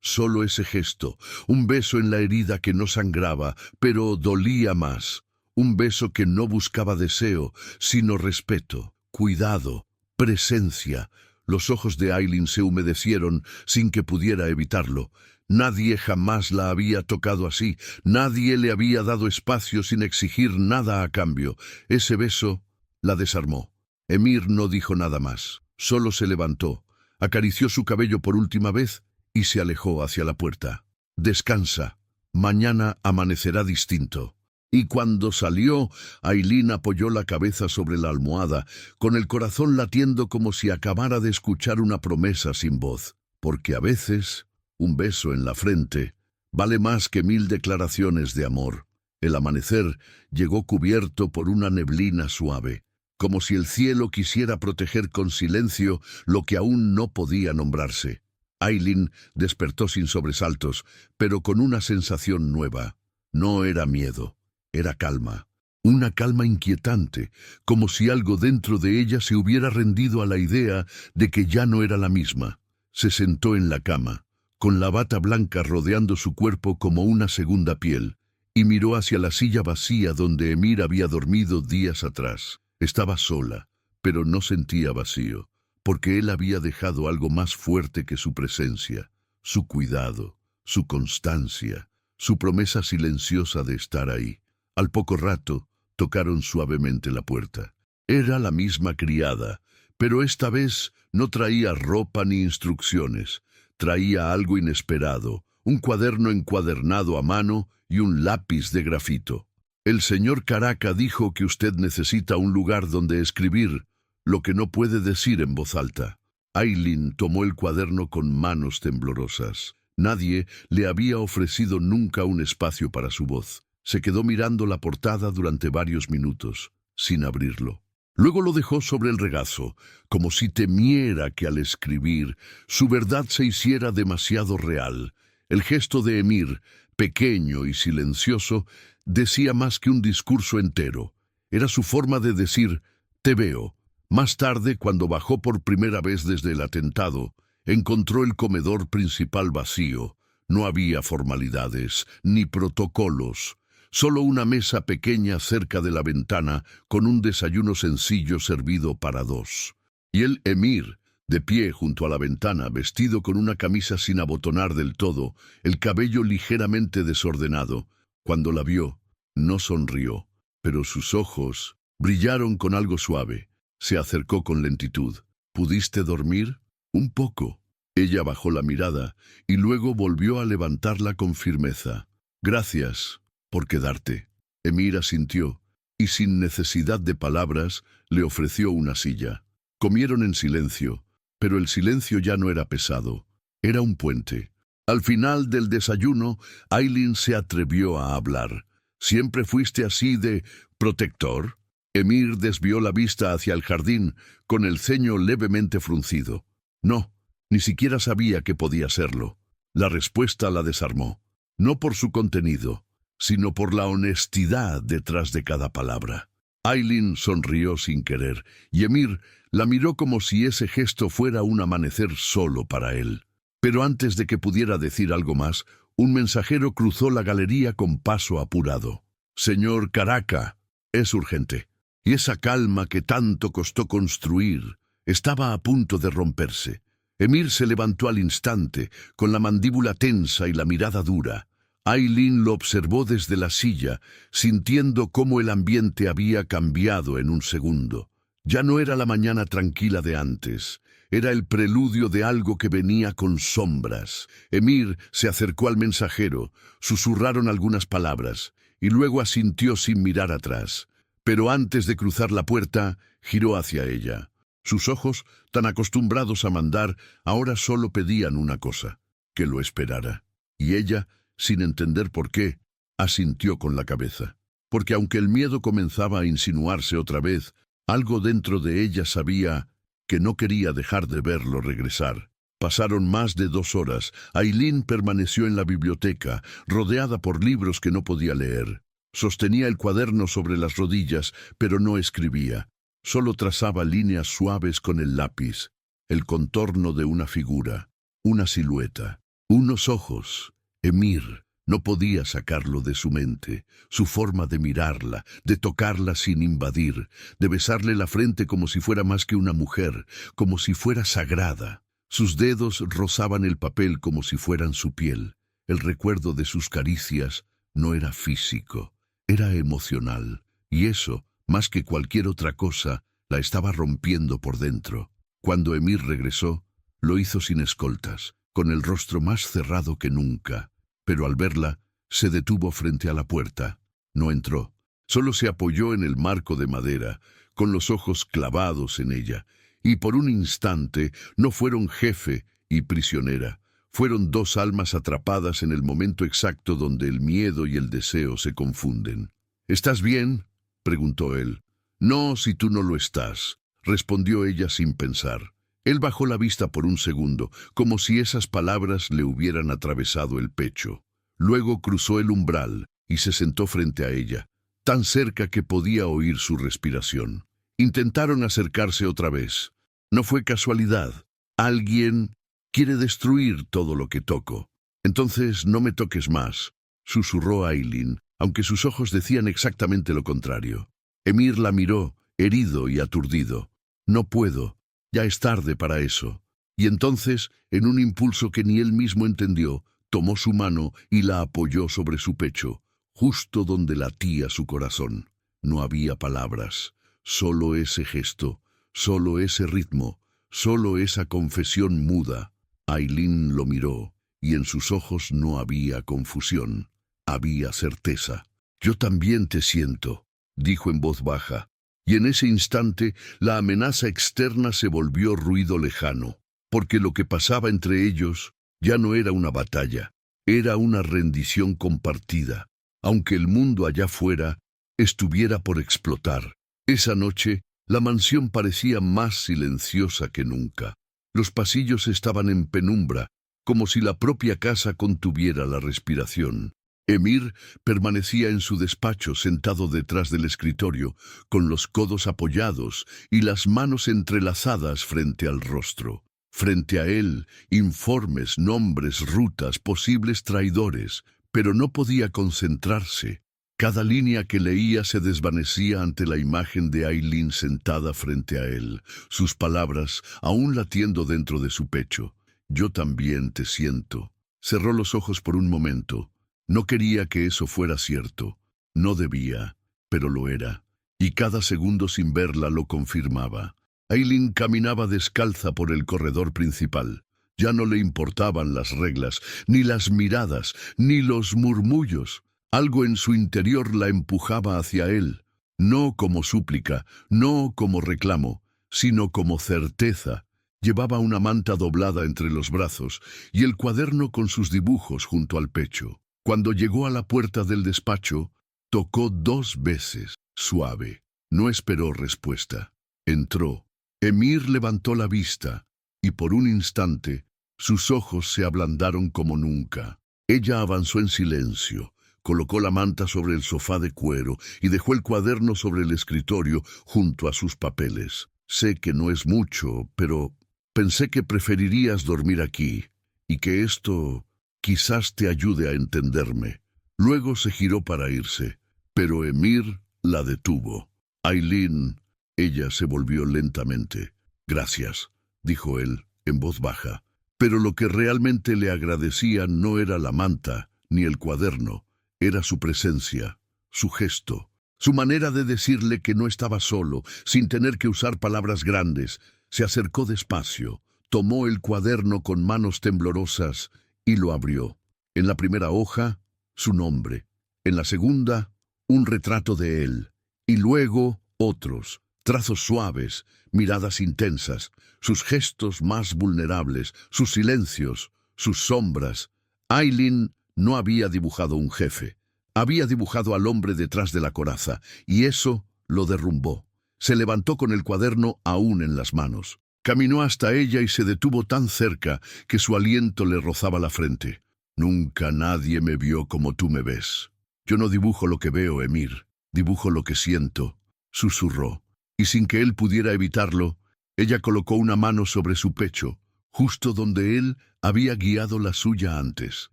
solo ese gesto, un beso en la herida que no sangraba, pero dolía más. Un beso que no buscaba deseo, sino respeto, cuidado, presencia. Los ojos de Aileen se humedecieron sin que pudiera evitarlo. Nadie jamás la había tocado así, nadie le había dado espacio sin exigir nada a cambio. Ese beso la desarmó. Emir no dijo nada más, solo se levantó, acarició su cabello por última vez y se alejó hacia la puerta. Descansa, mañana amanecerá distinto. Y cuando salió, Aileen apoyó la cabeza sobre la almohada, con el corazón latiendo como si acabara de escuchar una promesa sin voz. Porque a veces, un beso en la frente vale más que 1000 declaraciones de amor. El amanecer llegó cubierto por una neblina suave, como si el cielo quisiera proteger con silencio lo que aún no podía nombrarse. Aileen despertó sin sobresaltos, pero con una sensación nueva. No era miedo. Era calma, una calma inquietante, como si algo dentro de ella se hubiera rendido a la idea de que ya no era la misma. Se sentó en la cama, con la bata blanca rodeando su cuerpo como una segunda piel, y miró hacia la silla vacía donde Emir había dormido días atrás. Estaba sola, pero no sentía vacío, porque él había dejado algo más fuerte que su presencia, su cuidado, su constancia, su promesa silenciosa de estar ahí. Al poco rato, tocaron suavemente la puerta. Era la misma criada, pero esta vez no traía ropa ni instrucciones. Traía algo inesperado, un cuaderno encuadernado a mano y un lápiz de grafito. El señor Caraca dijo que usted necesita un lugar donde escribir lo que no puede decir en voz alta. Aileen tomó el cuaderno con manos temblorosas. Nadie le había ofrecido nunca un espacio para su voz. Se quedó mirando la portada durante varios minutos, sin abrirlo. Luego lo dejó sobre el regazo, como si temiera que al escribir su verdad se hiciera demasiado real. El gesto de Emir, pequeño y silencioso, decía más que un discurso entero. Era su forma de decir, te veo. Más tarde, cuando bajó por primera vez desde el atentado, encontró el comedor principal vacío. No había formalidades, ni protocolos. Solo una mesa pequeña cerca de la ventana con un desayuno sencillo servido para dos. Y el Emir, de pie junto a la ventana, vestido con una camisa sin abotonar del todo, el cabello ligeramente desordenado. Cuando la vio, no sonrió, pero sus ojos brillaron con algo suave. Se acercó con lentitud. ¿Pudiste dormir? Un poco. Ella bajó la mirada y luego volvió a levantarla con firmeza. Gracias por quedarte. Emir asintió y sin necesidad de palabras le ofreció una silla. Comieron en silencio, pero el silencio ya no era pesado, era un puente. Al final del desayuno, Aileen se atrevió a hablar. ¿Siempre fuiste así de protector? Emir desvió la vista hacia el jardín, con el ceño levemente fruncido. No, ni siquiera sabía que podía serlo. La respuesta la desarmó, no por su contenido, sino por la honestidad detrás de cada palabra. Aileen sonrió sin querer, y Emir la miró como si ese gesto fuera un amanecer solo para él. Pero antes de que pudiera decir algo más, un mensajero cruzó la galería con paso apurado. «Señor Caraca, es urgente». Y esa calma que tanto costó construir estaba a punto de romperse. Emir se levantó al instante, con la mandíbula tensa y la mirada dura. Aileen lo observó desde la silla, sintiendo cómo el ambiente había cambiado en un segundo. Ya no era la mañana tranquila de antes. Era el preludio de algo que venía con sombras. Emir se acercó al mensajero, susurraron algunas palabras, y luego asintió sin mirar atrás. Pero antes de cruzar la puerta, giró hacia ella. Sus ojos, tan acostumbrados a mandar, ahora solo pedían una cosa, que lo esperara. Y ella, sin entender por qué, asintió con la cabeza. porque aunque el miedo comenzaba a insinuarse otra vez, algo dentro de ella sabía que no quería dejar de verlo regresar. Pasaron más de 2 horas. Aileen permaneció en la biblioteca, rodeada por libros que no podía leer. Sostenía el cuaderno sobre las rodillas, pero no escribía. Solo trazaba líneas suaves con el lápiz, el contorno de una figura, una silueta, unos ojos. Emir no podía sacarlo de su mente, su forma de mirarla, de tocarla sin invadir, de besarle la frente como si fuera más que una mujer, como si fuera sagrada. Sus dedos rozaban el papel como si fueran su piel. El recuerdo de sus caricias no era físico, era emocional, y eso, más que cualquier otra cosa, la estaba rompiendo por dentro. Cuando Emir regresó, lo hizo sin escoltas, con el rostro más cerrado que nunca, pero al verla, se detuvo frente a la puerta. No entró, solo se apoyó en el marco de madera, con los ojos clavados en ella, y por un instante no fueron jefe y prisionera, fueron 2 almas atrapadas en el momento exacto donde el miedo y el deseo se confunden. ¿Estás bien?, preguntó él. No, si tú no lo estás, respondió ella sin pensar. Él bajó la vista por un segundo, como si esas palabras le hubieran atravesado el pecho. Luego cruzó el umbral y se sentó frente a ella, tan cerca que podía oír su respiración. Intentaron acercarse otra vez. No fue casualidad. Alguien quiere destruir todo lo que toco. Entonces no me toques más, susurró Aileen, aunque sus ojos decían exactamente lo contrario. Emir la miró, herido y aturdido. No puedo, ya es tarde para eso. Y entonces, en un impulso que ni él mismo entendió, tomó su mano y la apoyó sobre su pecho, justo donde latía su corazón. No había palabras, solo ese gesto, solo ese ritmo, solo esa confesión muda. Aileen lo miró, y en sus ojos no había confusión, había certeza. Yo también te siento, dijo en voz baja, y en ese instante la amenaza externa se volvió ruido lejano, porque lo que pasaba entre ellos ya no era una batalla, era una rendición compartida, aunque el mundo allá fuera estuviera por explotar. Esa noche, la mansión parecía más silenciosa que nunca. Los pasillos estaban en penumbra, como si la propia casa contuviera la respiración. Emir permanecía en su despacho sentado detrás del escritorio, con los codos apoyados y las manos entrelazadas frente al rostro. Frente a él, informes, nombres, rutas, posibles traidores, pero no podía concentrarse. Cada línea que leía se desvanecía ante la imagen de Aileen sentada frente a él, sus palabras aún latiendo dentro de su pecho. Yo también te siento. Cerró los ojos por un momento. No quería que eso fuera cierto. No debía, pero lo era. Y cada segundo sin verla lo confirmaba. Aileen caminaba descalza por el corredor principal. Ya no le importaban las reglas, ni las miradas, ni los murmullos. Algo en su interior la empujaba hacia él, no como súplica, no como reclamo, sino como certeza. Llevaba una manta doblada entre los brazos y el cuaderno con sus dibujos junto al pecho. Cuando llegó a la puerta del despacho, tocó 2 veces, suave. No esperó respuesta. Entró. Emir levantó la vista, y por un instante, sus ojos se ablandaron como nunca. Ella avanzó en silencio, colocó la manta sobre el sofá de cuero y dejó el cuaderno sobre el escritorio junto a sus papeles. Sé que no es mucho, pero pensé que preferirías dormir aquí, y que esto quizás te ayude a entenderme. Luego se giró para irse, pero Emir la detuvo. Aileen, ella se volvió lentamente. Gracias, dijo él, en voz baja. Pero lo que realmente le agradecía no era la manta, ni el cuaderno. Era su presencia, su gesto, su manera de decirle que no estaba solo, sin tener que usar palabras grandes. Se acercó despacio, tomó el cuaderno con manos temblorosas y lo abrió. En la primera hoja, su nombre. En la segunda, un retrato de él. Y luego, otros, trazos suaves, miradas intensas, sus gestos más vulnerables, sus silencios, sus sombras. Aileen no había dibujado un jefe, Había dibujado al hombre detrás de la coraza, y eso lo derrumbó. Se levantó con el cuaderno aún en las manos. Caminó hasta ella y se detuvo tan cerca que su aliento le rozaba la frente. «Nunca nadie me vio como tú me ves. Yo no dibujo lo que veo, Emir, dibujo lo que siento», susurró. Y sin que él pudiera evitarlo, ella colocó una mano sobre su pecho, justo donde él había guiado la suya antes.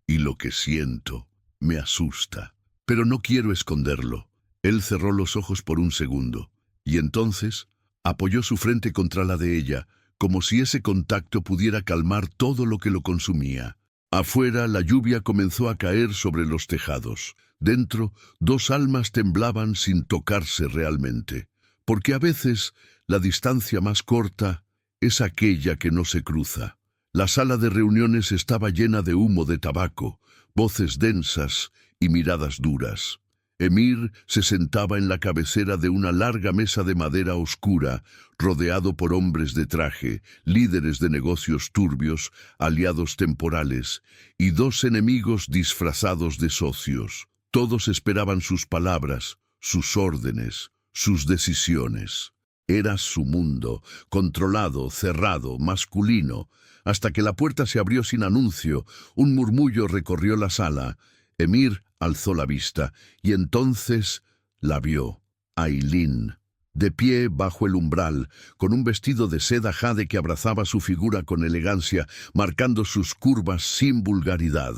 «Y lo que siento me asusta, pero no quiero esconderlo». Él cerró los ojos por un segundo, y entonces apoyó su frente contra la de ella, como si ese contacto pudiera calmar todo lo que lo consumía. Afuera, la lluvia comenzó a caer sobre los tejados. Dentro, dos almas temblaban sin tocarse realmente, porque a veces la distancia más corta es aquella que no se cruza. La sala de reuniones estaba llena de humo de tabaco, voces densas y miradas duras. Emir se sentaba en la cabecera de una larga mesa de madera oscura, rodeado por hombres de traje, líderes de negocios turbios, aliados temporales, y dos enemigos disfrazados de socios. Todos esperaban sus palabras, sus órdenes, sus decisiones. Era su mundo, controlado, cerrado, masculino, hasta que la puerta se abrió sin anuncio. Un murmullo recorrió la sala. Emir alzó la vista, y entonces la vio, Aylin, de pie bajo el umbral, con un vestido de seda jade que abrazaba su figura con elegancia, marcando sus curvas sin vulgaridad.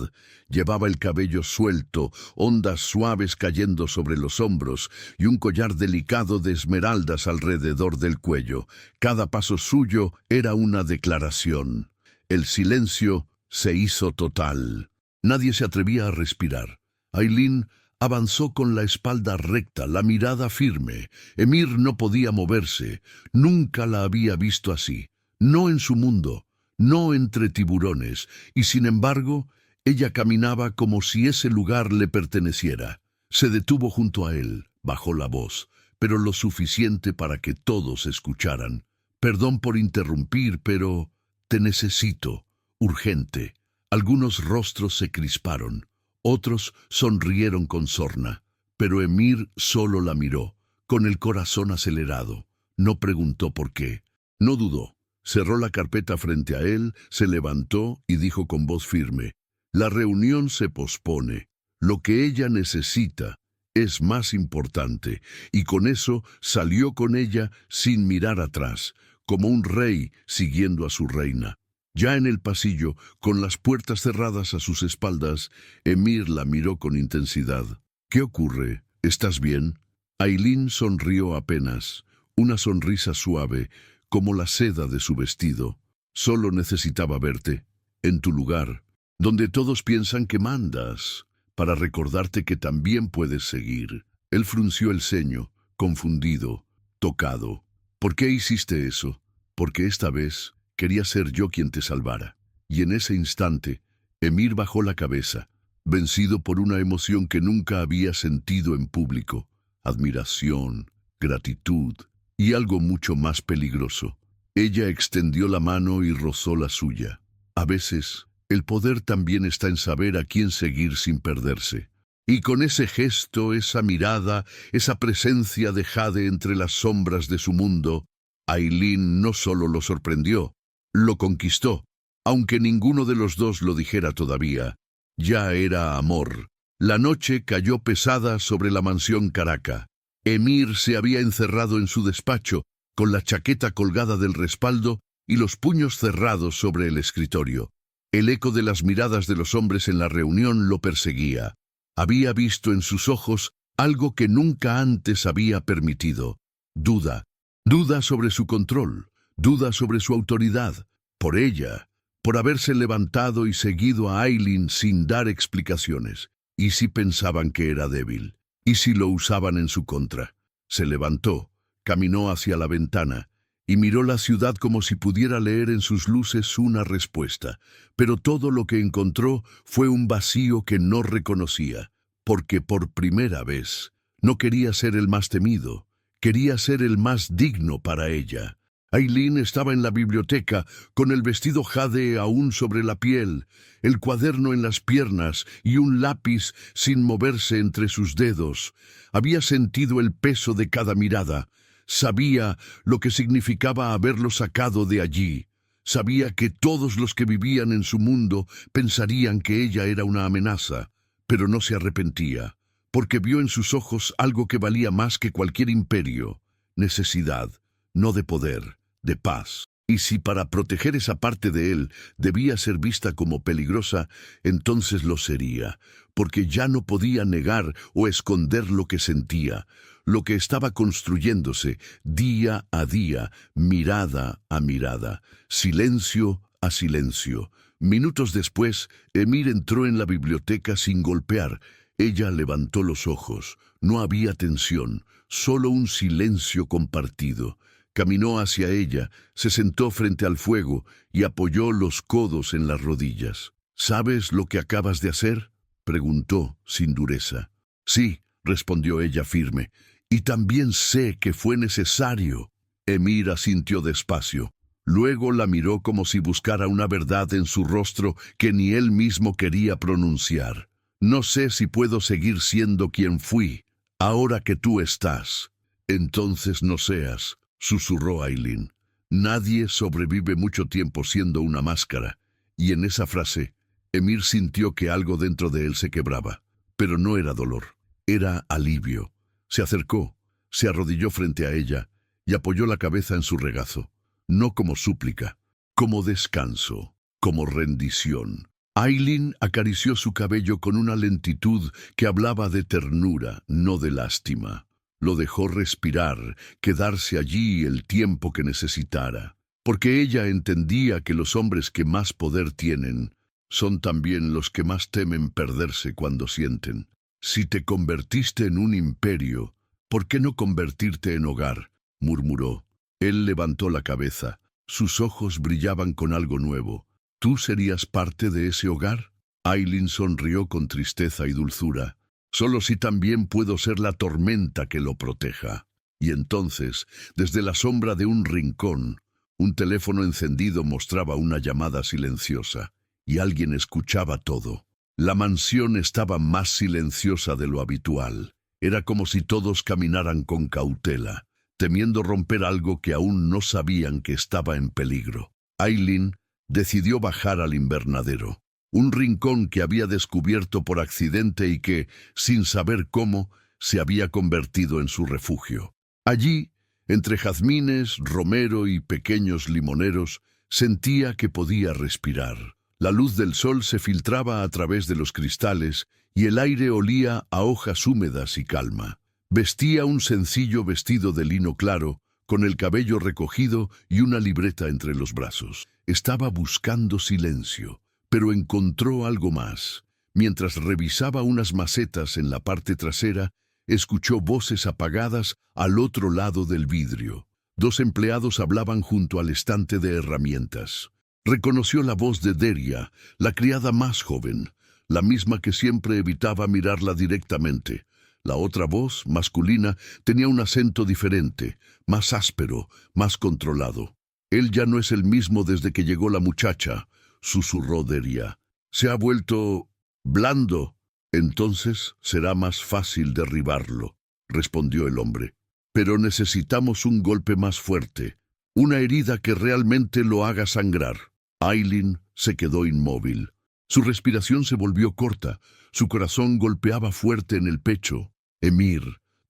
Llevaba el cabello suelto, ondas suaves cayendo sobre los hombros, y un collar delicado de esmeraldas alrededor del cuello. Cada paso suyo era una declaración. El silencio se hizo total. Nadie se atrevía a respirar. Aylin avanzó con la espalda recta, la mirada firme. Emir no podía moverse. Nunca la había visto así. No en su mundo, no entre tiburones. Y sin embargo, ella caminaba como si ese lugar le perteneciera. Se detuvo junto a él, bajó la voz, pero lo suficiente para que todos escucharan. «Perdón por interrumpir, pero te necesito, urgente». Algunos rostros se crisparon, otros sonrieron con sorna, pero Emir solo la miró, con el corazón acelerado. No preguntó por qué, no dudó. Cerró la carpeta frente a él, se levantó y dijo con voz firme: «La reunión se pospone. Lo que ella necesita es más importante». Y con eso salió con ella sin mirar atrás, como un rey siguiendo a su reina. Ya en el pasillo, con las puertas cerradas a sus espaldas, Emir la miró con intensidad. «¿Qué ocurre? ¿Estás bien?» Aylin sonrió apenas, una sonrisa suave, como la seda de su vestido. «Solo necesitaba verte, en tu lugar, donde todos piensan que mandas, para recordarte que también puedes seguir». Él frunció el ceño, confundido, tocado. «¿Por qué hiciste eso?» «Porque esta vez quería ser yo quien te salvara». Y en ese instante, Emir bajó la cabeza, vencido por una emoción que nunca había sentido en público: admiración, gratitud y algo mucho más peligroso. Ella extendió la mano y rozó la suya. A veces, el poder también está en saber a quién seguir sin perderse. Y con ese gesto, esa mirada, esa presencia de jade entre las sombras de su mundo, Aylin no solo lo sorprendió, lo conquistó. Aunque ninguno de los dos lo dijera todavía, ya era amor. La noche cayó pesada sobre la mansión Caraca. Emir se había encerrado en su despacho, con la chaqueta colgada del respaldo y los puños cerrados sobre el escritorio. El eco de las miradas de los hombres en la reunión lo perseguía. Había visto en sus ojos algo que nunca antes había permitido: duda. Duda sobre su control, duda sobre su autoridad. Por ella, por haberse levantado y seguido a Aylin sin dar explicaciones. ¿Y si pensaban que era débil? ¿Y si lo usaban en su contra? Se levantó, caminó hacia la ventana y miró la ciudad como si pudiera leer en sus luces una respuesta. Pero todo lo que encontró fue un vacío que no reconocía, porque por primera vez no quería ser el más temido, quería ser el más digno para ella. Aileen estaba en la biblioteca, con el vestido jade aún sobre la piel, el cuaderno en las piernas y un lápiz sin moverse entre sus dedos. Había sentido el peso de cada mirada. Sabía lo que significaba haberlo sacado de allí. Sabía que todos los que vivían en su mundo pensarían que ella era una amenaza, pero no se arrepentía, porque vio en sus ojos algo que valía más que cualquier imperio: necesidad, no de poder, de paz. Y si para proteger esa parte de él debía ser vista como peligrosa, entonces lo sería, porque ya no podía negar o esconder lo que sentía, lo que estaba construyéndose día a día, mirada a mirada, silencio a silencio. Minutos después, Emir entró en la biblioteca sin golpear. Ella levantó los ojos. No había tensión, solo un silencio compartido. Caminó hacia ella, se sentó frente al fuego y apoyó los codos en las rodillas. ¿Sabes lo que acabas de hacer?, preguntó, sin dureza. Sí, respondió ella firme, y también sé que fue necesario. Emir asintió despacio. Luego la miró como si buscara una verdad en su rostro que ni él mismo quería pronunciar. No sé si puedo seguir siendo quien fui, ahora que tú estás. Entonces no seas, susurró Aileen. Nadie sobrevive mucho tiempo siendo una máscara. Y en esa frase, Emir sintió que algo dentro de él se quebraba. Pero no era dolor, era alivio. Se acercó, se arrodilló frente a ella y apoyó la cabeza en su regazo. No como súplica, como descanso, como rendición. Aileen acarició su cabello con una lentitud que hablaba de ternura, no de lástima. Lo dejó respirar, quedarse allí el tiempo que necesitara, porque ella entendía que los hombres que más poder tienen son también los que más temen perderse cuando sienten. Si te convertiste en un imperio, ¿por qué no convertirte en hogar?, murmuró. Él levantó la cabeza. Sus ojos brillaban con algo nuevo. ¿Tú serías parte de ese hogar? Aileen sonrió con tristeza y dulzura. Solo si también puedo ser la tormenta que lo proteja. Y entonces, desde la sombra de un rincón, un teléfono encendido mostraba una llamada silenciosa, y alguien escuchaba todo. La mansión estaba más silenciosa de lo habitual. Era como si todos caminaran con cautela, temiendo romper algo que aún no sabían que estaba en peligro. Aileen decidió bajar al invernadero, un rincón que había descubierto por accidente y que, sin saber cómo, se había convertido en su refugio. Allí, entre jazmines, romero y pequeños limoneros, sentía que podía respirar. La luz del sol se filtraba a través de los cristales y el aire olía a hojas húmedas y calma. Vestía un sencillo vestido de lino claro, con el cabello recogido y una libreta entre los brazos. Estaba buscando silencio, pero encontró algo más. Mientras revisaba unas macetas en la parte trasera, escuchó voces apagadas al otro lado del vidrio. 2 empleados hablaban junto al estante de herramientas. Reconoció la voz de Deria, la criada más joven, la misma que siempre evitaba mirarla directamente. La otra voz, masculina, tenía un acento diferente, más áspero, más controlado. «Él ya no es el mismo desde que llegó la muchacha», susurró Deria. «Se ha vuelto blando». «Entonces será más fácil derribarlo», respondió el hombre. «Pero necesitamos un golpe más fuerte, una herida que realmente lo haga sangrar». Aileen se quedó inmóvil. Su respiración se volvió corta, su corazón golpeaba fuerte en el pecho. Emir,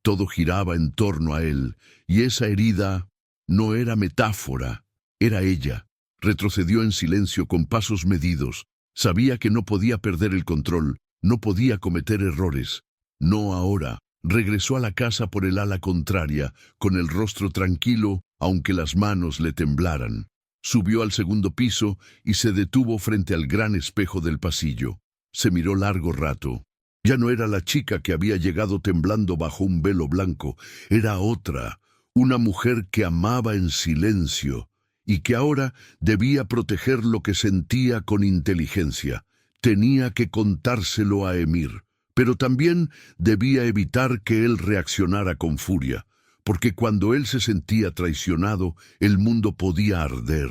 todo giraba en torno a él, y esa herida no era metáfora, era ella. Retrocedió en silencio con pasos medidos. Sabía que no podía perder el control, no podía cometer errores. No ahora. Regresó a la casa por el ala contraria, con el rostro tranquilo, aunque las manos le temblaran. Subió al segundo piso y se detuvo frente al gran espejo del pasillo. Se miró largo rato. Ya no era la chica que había llegado temblando bajo un velo blanco. Era otra, una mujer que amaba en silencio y que ahora debía proteger lo que sentía con inteligencia. Tenía que contárselo a Emir, pero también debía evitar que él reaccionara con furia, porque cuando él se sentía traicionado, el mundo podía arder.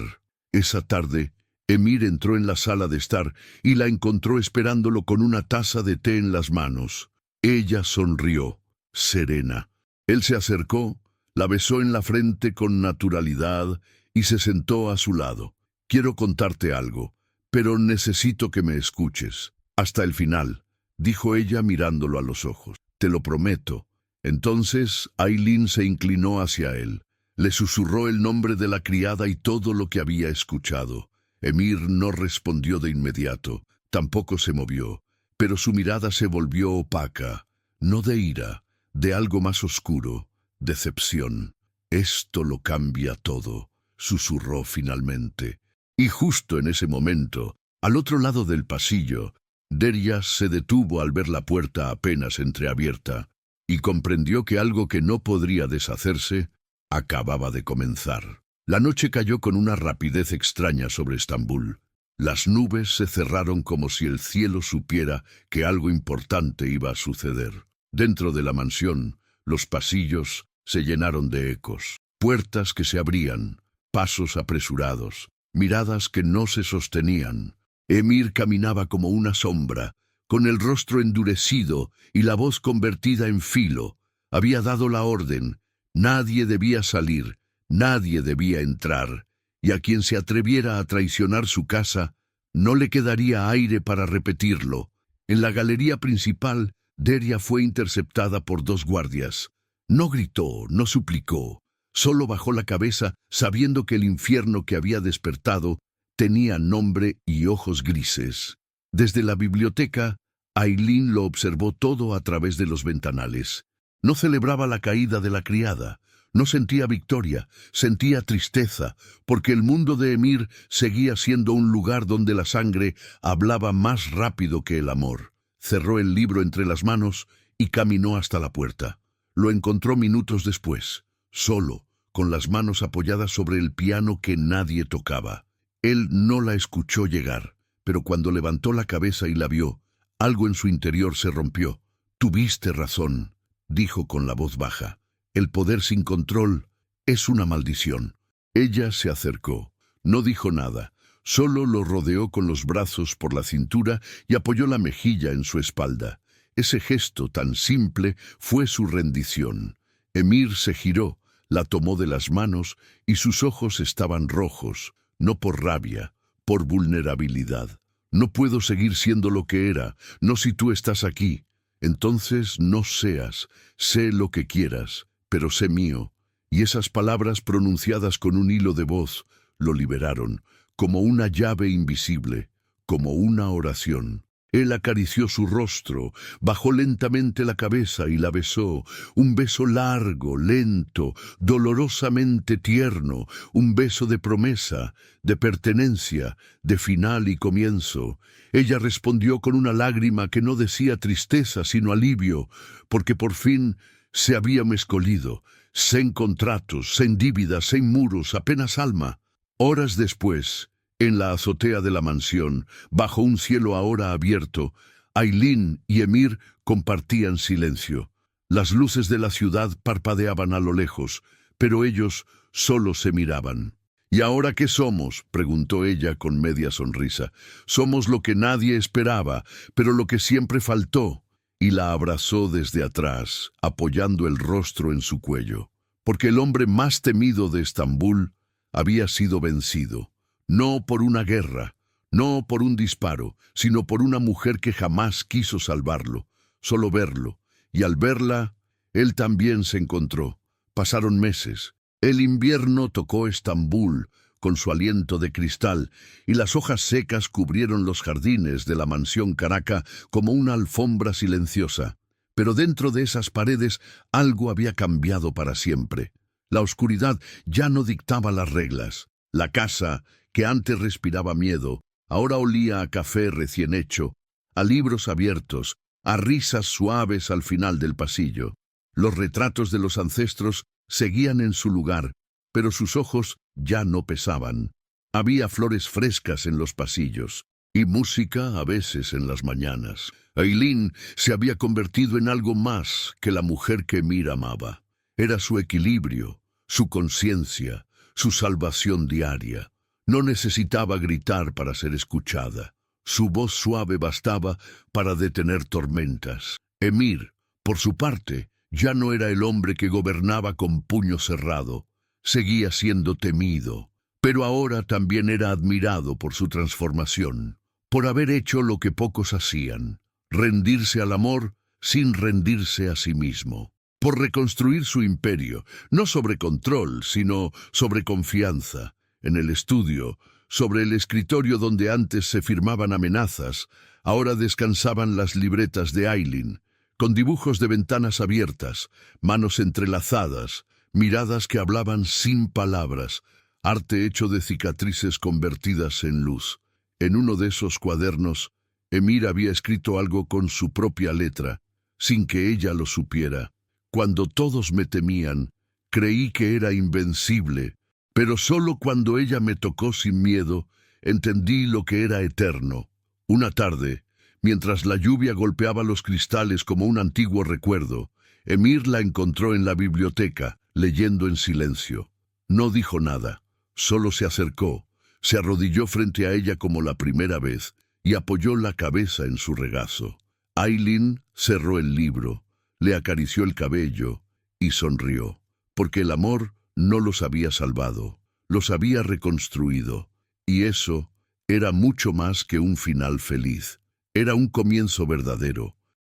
Esa tarde, Emir entró en la sala de estar y la encontró esperándolo con una taza de té en las manos. Ella sonrió, serena. Él se acercó, la besó en la frente con naturalidad y se sentó a su lado. «Quiero contarte algo, pero necesito que me escuches. Hasta el final», dijo ella mirándolo a los ojos. «Te lo prometo». Entonces Aylin se inclinó hacia él. Le susurró el nombre de la criada y todo lo que había escuchado. Emir no respondió de inmediato, tampoco se movió, pero su mirada se volvió opaca, no de ira, de algo más oscuro, decepción. «Esto lo cambia todo», susurró finalmente. Y justo en ese momento, al otro lado del pasillo, Derya se detuvo al ver la puerta apenas entreabierta y comprendió que algo que no podría deshacerse acababa de comenzar. La noche cayó con una rapidez extraña sobre Estambul. Las nubes se cerraron como si el cielo supiera que algo importante iba a suceder. Dentro de la mansión, los pasillos se llenaron de ecos, puertas que se abrían, pasos apresurados, miradas que no se sostenían. Emir caminaba como una sombra, con el rostro endurecido y la voz convertida en filo. Había dado la orden: nadie debía salir, nadie debía entrar, y a quien se atreviera a traicionar su casa, no le quedaría aire para repetirlo. En la galería principal, Derya fue interceptada por 2 guardias. No gritó, no suplicó, solo bajó la cabeza sabiendo que el infierno que había despertado tenía nombre y ojos grises. Desde la biblioteca, Aylin lo observó todo a través de los ventanales. No celebraba la caída de la criada, no sentía victoria, sentía tristeza, porque el mundo de Emir seguía siendo un lugar donde la sangre hablaba más rápido que el amor. Cerró el libro entre las manos y caminó hasta la puerta. Lo encontró minutos después, solo, con las manos apoyadas sobre el piano que nadie tocaba. Él no la escuchó llegar, pero cuando levantó la cabeza y la vio, algo en su interior se rompió. «Tuviste razón», dijo con la voz baja. «El poder sin control es una maldición». Ella se acercó. No dijo nada, solo lo rodeó con los brazos por la cintura y apoyó la mejilla en su espalda. Ese gesto tan simple fue su rendición. Emir se giró, la tomó de las manos y sus ojos estaban rojos, no por rabia, por vulnerabilidad. «No puedo seguir siendo lo que era, no si tú estás aquí. Entonces no seas, sé lo que quieras, pero sé mío». Y esas palabras pronunciadas con un hilo de voz lo liberaron, como una llave invisible, como una oración. Él acarició su rostro, bajó lentamente la cabeza y la besó, un beso largo, lento, dolorosamente tierno, un beso de promesa, de pertenencia, de final y comienzo. Ella respondió con una lágrima que no decía tristeza sino alivio, porque por fin se había mezcolido, sin contratos, sin dívidas, sin muros, apenas alma. Horas después, en la azotea de la mansión, bajo un cielo ahora abierto, Aylin y Emir compartían silencio. Las luces de la ciudad parpadeaban a lo lejos, pero ellos solo se miraban. «¿Y ahora qué somos?», preguntó ella con media sonrisa. «Somos lo que nadie esperaba, pero lo que siempre faltó». Y la abrazó desde atrás, apoyando el rostro en su cuello. Porque el hombre más temido de Estambul había sido vencido. No por una guerra, no por un disparo, sino por una mujer que jamás quiso salvarlo, solo verlo. Y al verla, él también se encontró. Pasaron meses. El invierno tocó Estambul con su aliento de cristal, y las hojas secas cubrieron los jardines de la mansión Caraca como una alfombra silenciosa. Pero dentro de esas paredes algo había cambiado para siempre. La oscuridad ya no dictaba las reglas. La casa, que antes respiraba miedo, ahora olía a café recién hecho, a libros abiertos, a risas suaves al final del pasillo. Los retratos de los ancestros seguían en su lugar, pero sus ojos ya no pesaban. Había flores frescas en los pasillos, y música a veces en las mañanas. Aylin se había convertido en algo más que la mujer que Emir amaba. Era su equilibrio, su conciencia, su salvación diaria. No necesitaba gritar para ser escuchada. Su voz suave bastaba para detener tormentas. Emir, por su parte, ya no era el hombre que gobernaba con puño cerrado. Seguía siendo temido, pero ahora también era admirado por su transformación, por haber hecho lo que pocos hacían, rendirse al amor sin rendirse a sí mismo, por reconstruir su imperio, no sobre control, sino sobre confianza. En el estudio, sobre el escritorio donde antes se firmaban amenazas, ahora descansaban las libretas de Aileen, con dibujos de ventanas abiertas, manos entrelazadas, miradas que hablaban sin palabras, arte hecho de cicatrices convertidas en luz. En uno de esos cuadernos, Emir había escrito algo con su propia letra, sin que ella lo supiera. Cuando todos me temían, creí que era invencible, pero solo cuando ella me tocó sin miedo, entendí lo que era eterno. Una tarde, mientras la lluvia golpeaba los cristales como un antiguo recuerdo, Emir la encontró en la biblioteca, leyendo en silencio. No dijo nada, solo se acercó, se arrodilló frente a ella como la primera vez y apoyó la cabeza en su regazo. Aileen cerró el libro, le acarició el cabello y sonrió, porque el amor no los había salvado, los había reconstruido, y eso era mucho más que un final feliz. Era un comienzo verdadero,